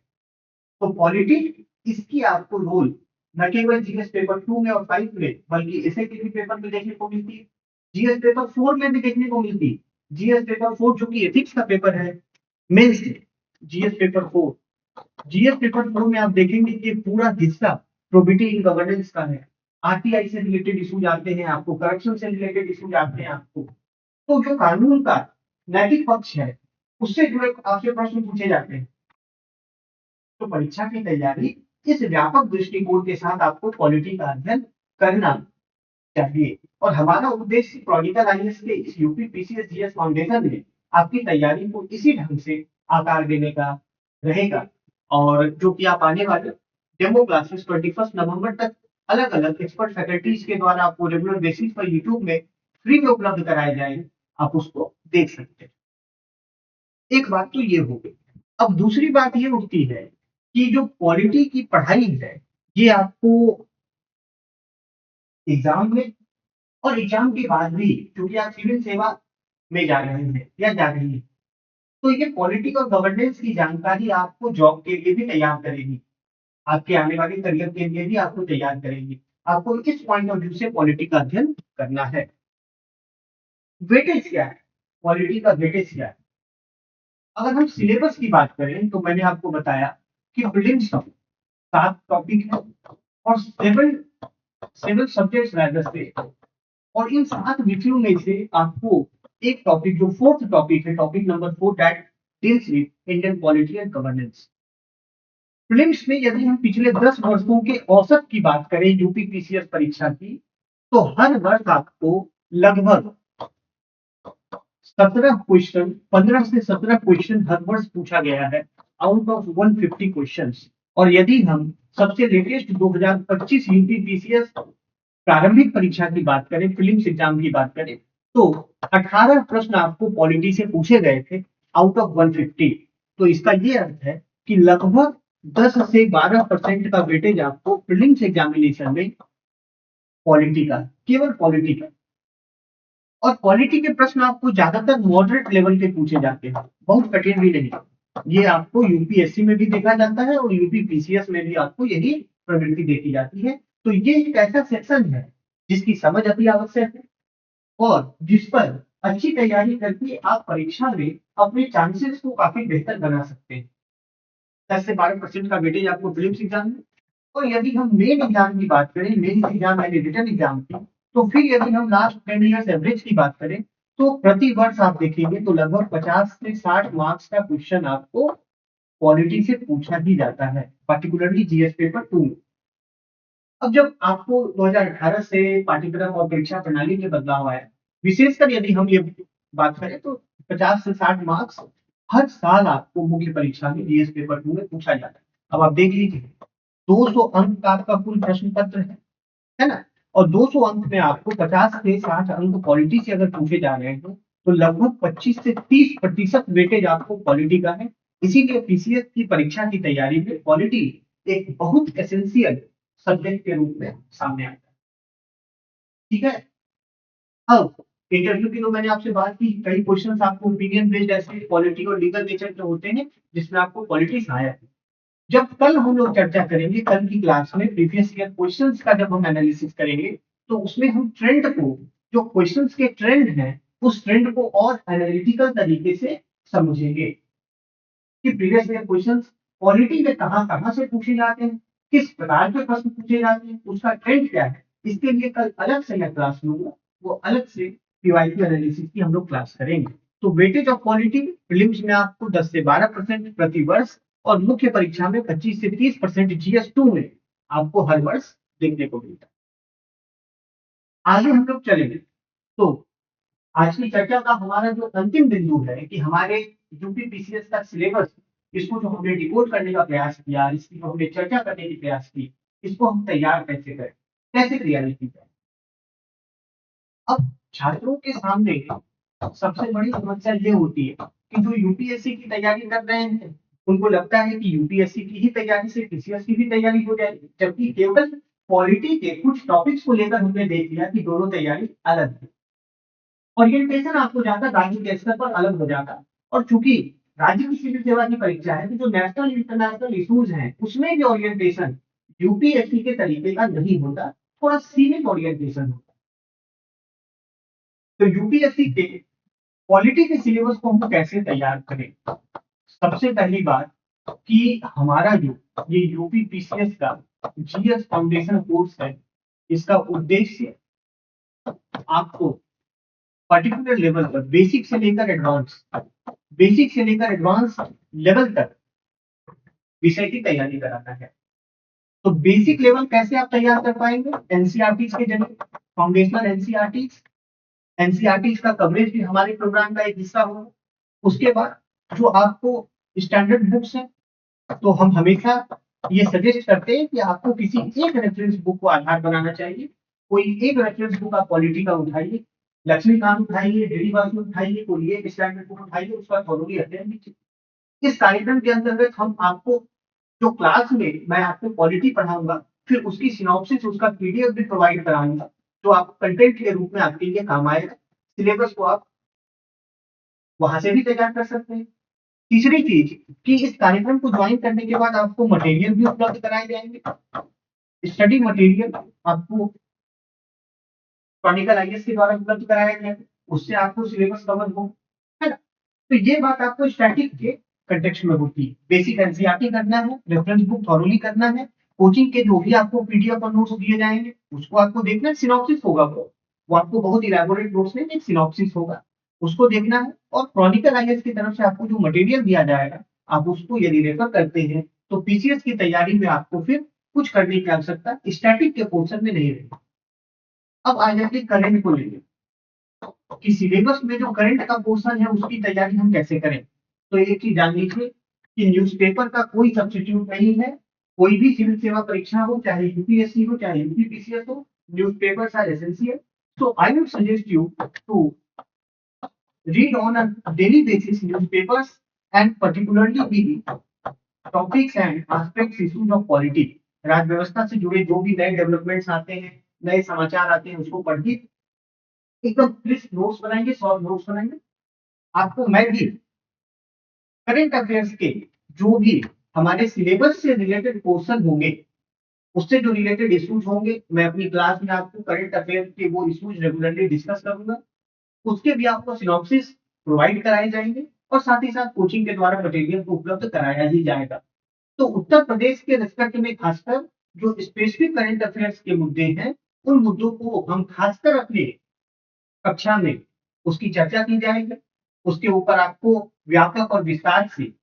तो पॉलिटी, इसकी आपको रोल न केवल जीएस पेपर 2 में और 5 में, बल्कि ऐसे के भी पेपर में देखने को मिलती है। जीएस पेपर 4 में भी देखने को मिलती है। जीएस पेपर 4 जो कि एथिक्स का पेपर है, mains GS paper 4। GS paper 4 में आप देखेंगे कि पूरा हिस्सा प्रोबिटी इन गवर्नेंस का है। आरटीआई से रिलेटेड इश्यूज आते हैं आपको, करप्शन से रिलेटेड इश्यूज आते हैं आपको। तो जो कानून का नैतिक पक्ष है, उससे जुड़े आपसे प्रश्न पूछे जाते हैं। तो परीक्षा की तैयारी इस व्यापक दृष्टिकोण के साथ आपको पॉलिटी का अध्ययन करना चाहिए। और हमारा उद्देश्य प्रोडिकल आईएएस के इस यूपी पीसीएस जीएस फाउंडेशन में आपकी तैयारी को इसी ढंग से आकार देने का रहेगा। और जो कि आप आने वाले डेमो क्लासेस 21 नवंबर तक अलग अलग एक्सपर्ट फैकल्टीज के द्वारा आपको रेगुलर बेसिस पर यूट्यूब में फ्री में उपलब्ध कराए जाएंगे, आप उसको देख सकते हैं। एक बात तो ये हो गई। अब दूसरी बात ये उठती है कि जो पॉलिटी की पढ़ाई है, ये आपको एग्जाम में और एग्जाम के बाद भी, क्योंकि आप सिविल सेवा में जा रहे हैं या जा रही है, तो ये पॉलिटी और गवर्नेंस की जानकारी आपको जॉब के लिए भी तैयार करेगी, आपके आने वाले करियर के लिए भी आपको तैयार करेगी। आपको इस पॉइंट ऑफ व्यू से पॉलिटी का अध्ययन करना है। वेटेज क्या है, पॉलिटी का वेटेज क्या है? अगर हम सिलेबस की बात करें तो मैंने आपको बताया कि प्रीलिम्स का 7 टॉपिक है और सेवन सेवन सब्जेक्ट्स रैदर से, और इन 7 विषयों में से आपको एक टॉपिक, जो फोर्थ टॉपिक है, topic number 4, that deals with Indian polity and governance. Prelims में यदि हम पिछले 10 वर्षों के औसत की बात करें यूपी पीसीएस परीक्षा की, तो हर वर्ष आपको लगभग 17 क्वेश्चन, 15 से 17 क्वेश्चन हर वर्ष पूछा गया है, आउट ऑफ 150 क्वेश्चंस। और यदि हम सबसे लेटेस्ट 2025 यूपी पीसीएस प्रारंभिक परीक्षा की बात करें, प्रीलिम्स एग्जाम की बात करें, तो 18 प्रश्न आपको पॉलिटी से पूछे गए थे आउट ऑफ 150। तो इसका ये अर्थ है कि लगभग 10 से 12% का वेटेज आपको प्रीलिम्स एग्जामिनेशन में पॉलिटी का, केवल पॉलिटी का। और पॉलिटी के प्रश्न आपको ज्यादातर मॉडरेट लेवल के पूछे जाते हैं, बहुत कठिन भी नहीं। ये आपको यूपीएससी में भी देखा जाता है और यूपी पीसीएस में भी आपको यही प्रवृत्ति देखी जाती है। तो ये एक ऐसा सेक्शन है जिसकी समझ अति आवश्यक है, और जिस पर अच्छी तैयारी करके आप परीक्षा में अपने चांसेस को काफी बेहतर बना सकते हैं। 10 से 12% का वेटेज आपको प्रीलिम्स एग्जाम में। और यदि हम मेन एग्जाम की बात करें, मेन एग्जाम यानी रिटन एग्जाम की, तो फिर यदि हम लास्ट 10 ईयर्स एवरेज की बात करें, तो प्रति वर्ष आप देखेंगे तो लगभग 50 से 60 मार्क्स का क्वेश्चन आपको पॉलिटी से पूछा ही जाता है, पर्टिकुलरली जीएस पेपर 2 में। अब जब आपको 2018 से पाठ्यक्रम और परीक्षा प्रणाली में बदलाव आया, विशेषकर यदि हम ये बात करें, तो 50 से 60 मार्क्स हर साल आपको मुख्य परीक्षा में जीएस पेपर 2 में पूछा जाता है। अब आप देख लीजिए, 200 अंक का आपका कुल प्रश्न पत्र है ना? और 200 अंक में आपको 50 से 60 अंक पॉलिटी से अगर पूछे जा रहे हैं, तो लगभग 25 से 30% वेटेज आपको पॉलिटी का है। इसीलिए पीसीएस की परीक्षा की तैयारी में पॉलिटी एक बहुत एसेंशियल सब्जेक्ट के रूप में सामने आता है। ठीक है। अब इंटरव्यू की तो मैंने आपसे बात की, कई क्वेश्चंस आपको ओपिनियन बेस्ड ऐसे पॉलिटी और लीगल नेचर के होते हैं जिसमें आपको पॉलिटिक्स आया है। जब कल हम लोग चर्चा करेंगे, कल की क्लास में प्रीवियस ईयर क्वेश्चंस का जब हम एनालिसिस करेंगे, तो उसमें हम ट्रेंड को, जो क्वेश्चंस के ट्रेंड हैं, उस ट्रेंड को और एनालिटिकल तरीके से समझेंगे कि प्रीवियस ईयर क्वेश्चंस पॉलिटी में कहां कहां से पूछे जाते हैं, किस प्रकार के प्रश्न पूछे जाते हैं, उसका ट्रेंड क्या है। इसके लिए कल अलग से मैं क्लास लूंगा, वो अलग से पीवाईक्यू एनालिसिस की हम लोग क्लास करेंगे। तो वेटेज ऑफ पॉलिटी प्रीलिम्स में आपको 10 से 12% प्रति वर्ष, और मुख्य परीक्षा में 25 से 30% जीएस 2 में आपको हर वर्ष देखने को मिलता है। आगे हम लोग चलेंगे, तो आज की चर्चा का हमारा जो अंतिम बिंदु है कि हमारे यूपीपीसीएस का सिलेबस, इसको जो हमने डिकोड करने का प्रयास किया, इसकी जो हमने चर्चा करने की प्रयास की, इसको हम तैयार कैसे करें, कैसे तैयारी की जाए। अब छात्रों के सामने सबसे बड़ी समस्या ये होती है कि जो यूपीएससी की तैयारी कर रहे हैं, उनको लगता है कि यूपीएससी की ही तैयारी से पीसीएस की भी तैयारी हो जाएगी, जबकि केवल पॉलिटी के कुछ टॉपिक्स को लेकर हमने देख लिया कि दोनों तैयारी अलग है। ओरिएंटेशन आपको जाकर राज्य के स्तर पर अलग हो जाता है। और चूंकि राज्य की सिविल सेवा की परीक्षा है, तो जो नेशनल इंटरनेशनल इश्यूज हैं, उसमें भी ओरिएंटेशन यूपीएससी के तरीके का नहीं होता, थोड़ा सीमित ओरिएंटेशन होता है। तो यूपीएससी के पॉलिटी के सिलेबस को हम कैसे तैयार करें। सबसे पहली बात कि हमारा जो ये यूपी पीसीएस का जीएस फाउंडेशन कोर्स है, इसका उद्देश्य आपको पर्टिकुलर लेवल पर बेसिक से लेकर एडवांस लेवल तक विषय की तैयारी कराना है। तो बेसिक लेवल कैसे आप तैयार कर पाएंगे, एनसीईआरटी के जरिए, फाउंडेशनल एनसीईआरटी का कवरेज भी हमारे प्रोग्राम का एक हिस्सा होगा। उसके बाद जो आपको स्टैंडर्ड बुक्स है, तो हम हमेशा ये सजेस्ट करते हैं कि आपको किसी एक रेफरेंस बुक को आधार बनाना चाहिए। कोई एक रेफरेंस बुक आप पॉलिटी का उठाइए, लक्ष्मीकांत उठाइए, डीडी बासु उठाइए, कोई एक स्टैंडर्ड बुक उठाइए, उसका थोड़ी अध्ययन कीजिए। इस कार्यक्रम के अंतर्गत हम आपको जो क्लास में मैं आपको पॉलिटी पढ़ाऊंगा, फिर उसकी सिनॉप्सिस, उसका पीडीएफ भी प्रोवाइड कराऊंगा, जो आप कंटेंट के रूप में आपके लिए काम आएगा। सिलेबस को आप वहां से भी तैयार कर सकते हैं। तीसरी चीज कि इस कार्यक्रम को ज्वाइन करने के बाद आपको मटेरियल भी उपलब्ध कराए जाएंगे। स्टडी मटेरियल आपको क्रॉनिकल आईएएस के द्वारा उपलब्ध कराया जाएगा, उससे आपको सिलेबस कवर हो, है ना। तो ये बात आपको स्टैटिक के कंटेक्स्ट में होती है। बेसिक एनसीईआरटी करना है, रेफरेंस बुक थॉरोली करना है, कोचिंग के जो भी आपको पीडीएफ और नोट्स दिए जाएंगे उसको आपको देखना है, सिनॉप्सिस होगा वो आपको बहुत इलैबोरेट नोट्स नहीं, एक सिनॉप्सिस होगा, उसको देखना है। और क्रॉनिकल आईएएस की तरफ से आपको जो मटेरियल दिया जाएगा, आप उसको यदि रेफर करते हैं, तो पीसीएस की तैयारी में आपको फिर कुछ करने की आवश्यकता स्टैटिक के पोर्शन में नहीं रहेगी। अब आ जाएंगे करंट को लेकर कि सिलेबस में जो करंट का पोर्शन है उसकी तैयारी हम कैसे करें। तो एक चीज जान लीजिए कि न्यूज़पेपर का कोई सब्स्टिट्यूट नहीं है। कोई भी सिविल सेवा परीक्षा हो, चाहे यूपीएससी हो, चाहे यूपीपीसीएस हो, newspapers are essential. So I would suggest you to read on a daily basis newspapers and particularly the topics and aspects issues of polity। राज्य व्यवस्था से जुड़े जो भी नए डेवलपमेंट्स आते हैं, नए समाचार आते हैं, उसको पढ़िए, एकदम क्रिस्प नोट्स बनाएंगे, शॉर्ट नोट्स बनाएंगे। आपको मैं भी करंट अफेयर्स के जो भी हमारे सिलेबस से रिलेटेड पोर्शन होंगे, उससे जो रिलेटेड इश्यूज होंगे, मैं अपनी क्लास में आपको करंट अफेयर के वो इश्यूज रेगुलरली डिस्कस करूंगा। उसके भी आपको सिनॉप्सिस प्रोवाइड कराए जाएंगे और साथ ही साथ कोचिंग के द्वारा मटेरियल को उपलब्ध कराया ही जाएगा। तो उत्तर प्रदेश के रिस्पेक्ट में खासकर जो स्पेसिफिक करंट अफेयर्स के मुद्दे हैं, उन मुद्दों को हम खासकर अपने कक्षा में उसकी चर्चा की जाएगी। उसके ऊपर आपको व्यापक और विस्तार से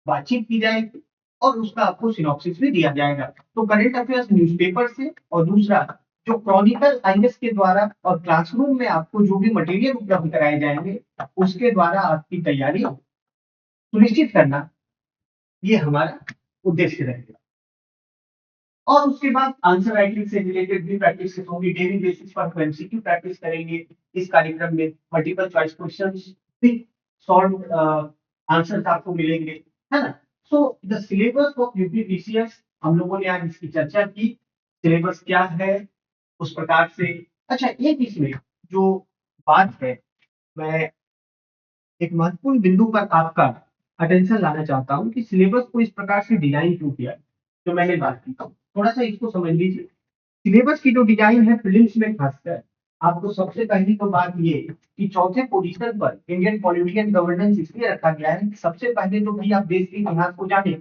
बातचीत की जाएगी और उसका आपको सिनॉप्सिस भी दिया जाएगा। तो करंट अफेयर्स न्यूज़पेपर से, और दूसरा जो क्रॉनिकल आईएएस के द्वारा और क्लासरूम में आपको जो भी मटेरियल उपलब्ध कराए जाएंगे, उसके द्वारा आपकी तैयारी सुनिश्चित करना, ये हमारा उद्देश्य रहेगा। और उसके बाद आंसर राइटिंग से रिलेटेड भी प्रैक्टिस होगी, डेली बेसिस पर हम एमसीक्यू प्रैक्टिस करेंगे। इस कार्यक्रम में मल्टीपल चॉइस क्वेश्चंस भी सॉल्व आंसर आपको मिलेंगे, है ना। So the syllabus of UPPCS, हम लोगों ने आज इसकी चर्चा की, सिलेबस क्या है उस प्रकार से। अच्छा, एक इसमें जो बात है, मैं एक महत्वपूर्ण बिंदु पर आपका अटेंशन लाना चाहता हूँ कि सिलेबस को इस प्रकार से डिजाइन क्यों किया, जो मैंने बात की, थोड़ा सा इसको समझ लीजिए। सिलेबस की जो डिजाइन है प्रीलिम्स में खासकर, आपको सबसे पहली तो बात ये कि चौथे पोजीशन पर इंडियन पॉलिटी एंड गवर्नेंस इसलिए रखा गया है कि सबसे पहले तो भाई आप देश के इतिहास को जाने,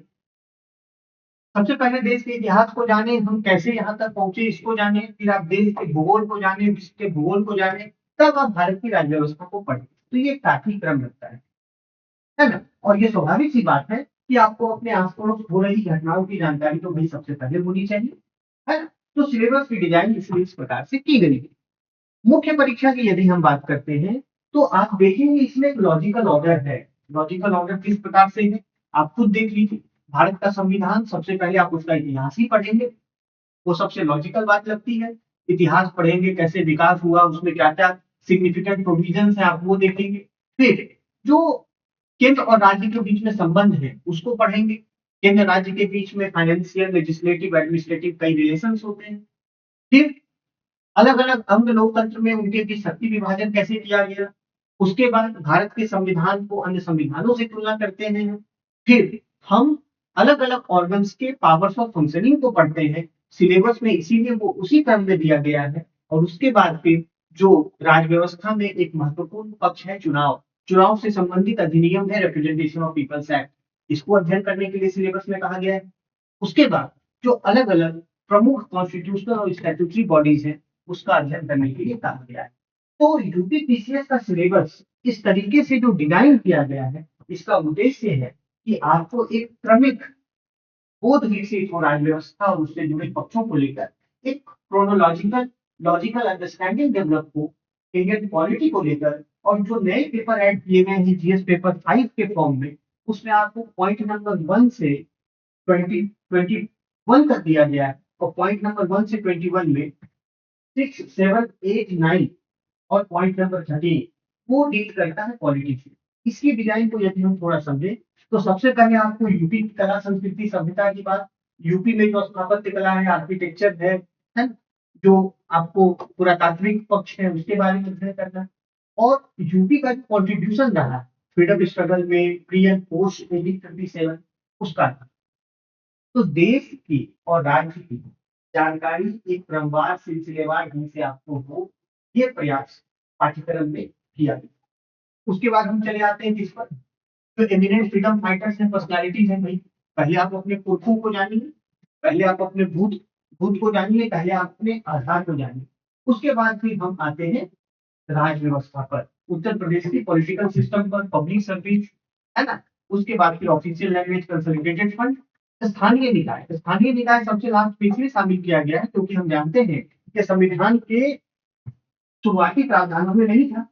सबसे पहले देश के इतिहास को जाने, हम कैसे यहाँ तक पहुंचे इसको जाने, फिर आप देश के भूगोल को जाने, विश्व के भूगोल को जाने, तब आप भारत की राज्य व्यवस्था को पढ़े। तो ये काफी क्रम लगता है ना। और ये स्वाभाविक सी बात है कि आपको अपने आस पड़ोस हो रही घटनाओं की जानकारी तो भाई सबसे पहले होनी चाहिए, है ना। तो सिलेबस की डिजाइन इसलिए इस प्रकार से की गई है। मुख्य परीक्षा की यदि हम बात करते हैं, तो आप देखेंगे इसमें एक लॉजिकल ऑर्डर है। लॉजिकल ऑर्डर किस प्रकार से है? आप खुद देख लीजिए। भारत का संविधान, सबसे पहले आप उसका इतिहास ही पढ़ेंगे, वो सबसे लॉजिकल बात लगती है। इतिहास पढ़ेंगे, कैसे विकास हुआ, उसमें क्या-क्या सिग्निफिकेंट प्रोविजंस हैं, आप वो देखेंगे। फिर जो केंद्र और राज्य के बीच में संबंध है, उसको पढ़ेंगे। केंद्र राज्य के बीच में फाइनेंशियल, लेजिस्लेटिव, एडमिनिस्ट्रेटिव कई रिलेशंस होते हैं। फिर अलग-अलग अंग लोकतंत्र में उनके बीच शक्ति विभाजन कैसे किया गया। उसके बाद भारत के संविधान को अन्य संविधानों से तुलना करते हैं। फिर हम अलग-अलग ऑर्गन्स के पावर्स ऑफ फंक्शनिंग को पढ़ते हैं। सिलेबस में इसीलिए वो उसी क्रम में दिया गया है। और उसके बाद फिर जो राज्य व्यवस्था में एक महत्वपूर्ण पक्ष है चुनाव। चुनाव से संबंधित अधिनियम है रिप्रेजेंटेशन ऑफ पीपल्स एक्ट। इसको अध्ययन करने के लिए सिलेबस में कहा गया है। उसके बाद जो अलग-अलग प्रमुख कॉन्स्टिट्यूशनल और स्टैट्यूटरी बॉडीज हैं, उसका अध्ययन करने के लिए कहा गया है। तो यूपीपीसीएस का सिलेबस इस तरीके से जो डिजाइन किया गया है, इसका उद्देश्य है कि आपको एक क्रमिक बोध विकसित हो राज्य व्यवस्था और उससे जुड़े पक्षों को लेकर एक क्रोनोलॉजिकल लॉजिकल अंडरस्टैंडिंग डेवलप हो इंडियन पॉलिटी को लेकर। और जो नए पेपर ऐड किए गए हैं जीएस पेपर 5 के फॉर्म में, उसमें आपको पॉइंट नंबर 1 से 21 तक दिया गया है। और पॉइंट नंबर 1 से 21 में 6, 7, 8, 9 और पॉइंट नंबर 13 वो डील करता है पॉलिटिक्स से। इसकी डिजाइन को यदि हम थोड़ा समझें, तो सबसे पहले आपको यूपी की कला संस्कृति सभ्यता की बात, यूपी में जो स्थापत्य कला है, आर्किटेक्चर है, जो आपको पुरातात्विक पक्ष है उसके बारे में अध्ययन करना है। और यूपी का कॉन्ट्रीब्यूशन रहा फ्रीडम स्ट्रगल में प्री एंड पोस्ट 1857 उसका। तो देश की और राज्य की जानकारी एक क्रमवार सिलसिलेवार ढंग से आपको हो, ये प्रयास पाठ्यक्रम में किया गया। उसके बाद हम चले आते हैं किस पर, जो एमिनेंट फ्रीडम फाइटर्स हैं, पर्सनालिटीज हैं भाई। पहले आप अपने पुरखों को जानिए, पहले आप अपने भूत भूत को जानिए, पहले आप अपने आधार को जानिए। उसके बाद फिर हम आते हैं राज व्यवस्था पर, उत्तर प्रदेश की पॉलिटिकल सिस्टम पर, पब्लिक सर्विस, है ना। उसके बाद फिर ऑफिशियल लैंग्वेज, कंसोलिडेटेड फंड, स्थानीय निकाय। स्थानीय निकाय सबसे लास्ट में इसलिए शामिल किया गया है क्योंकि हम जानते हैं कि संविधान के शुरुआती प्रावधानों में नहीं था।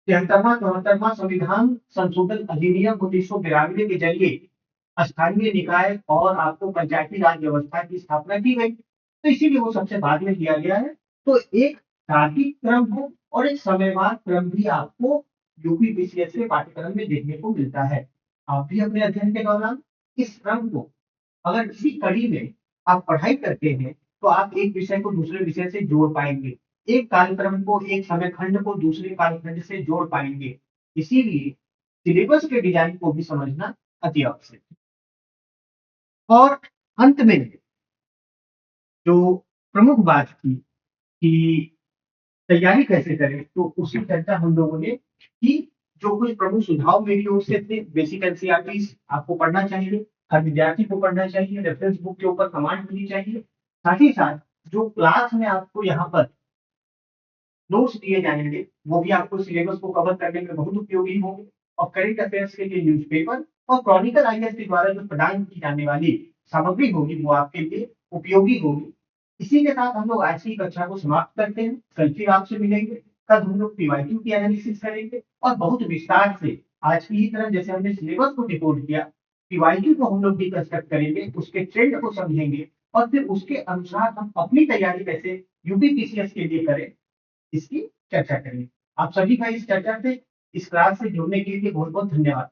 73वां संविधान संशोधन अधिनियम 1992 के जरिए स्थानीय निकाय और आपको पंचायती राज व्यवस्था की स्थापना की गई, तो इसीलिए वो सबसे बाद में किया गया है। तो एक तार्किक क्रम हो और एक समयवार क्रम भी आपको यूपीपीसीएस के पाठ्यक्रम में देखने को मिलता है। आप भी अपने अध्ययन के दौरान इस क्रम को, अगर इसी कड़ी में आप पढ़ाई करते हैं, तो आप एक विषय को दूसरे विषय से जोड़ पाएंगे, एक कार्यक्रम को, एक समय खंड को दूसरे कालखंड से जोड़ पाएंगे। इसीलिए सिलेबस के डिजाइन को भी समझना अति आवश्यक है। और अंत में जो प्रमुख बात थी कि तैयारी कैसे करें, तो उसी चर्चा हम लोगों ने की। जो कुछ प्रमुख सुझाव मेरी ओर से थे, बेसिक एनसीईआरटी आपको पढ़ना चाहिए, हर विद्यार्थी को पढ़ना चाहिए, रेफरेंस बुक के ऊपर कमांड होनी चाहिए। साथ ही साथ जो क्लास में आपको यहाँ पर नोट्स दिए जाएंगे, वो भी आपको सिलेबस को कवर करने में बहुत उपयोगी होंगे। और करंट अफेयर्स के लिए न्यूज़पेपर और क्रॉनिकल आईएएस के द्वारा जो प्रदान की जाने वाली सामग्री होगी, वो आपके लिए उपयोगी होगी। इसी के साथ हम लोग आज की कक्षा को समाप्त करते हैं। कल फिर आपसे मिलेंगे, कल हम लोग पीवाईक्यू की एनालिसिस करेंगे और बहुत विस्तार से आज की ही तरह जैसे हमने सिलेबस को डिकोड किया, पीवाईक्यू को हम लोग डिकस्ट्रक्ट करेंगे, उसके ट्रेंड को समझेंगे और फिर उसके अनुसार हम अपनी तैयारी कैसे यूपीपीसीएस के लिए करें, इसकी चर्चा करेंगे। आप सभी का इस चर्चा से, इस क्लास से जुड़ने के लिए बहुत बहुत धन्यवाद।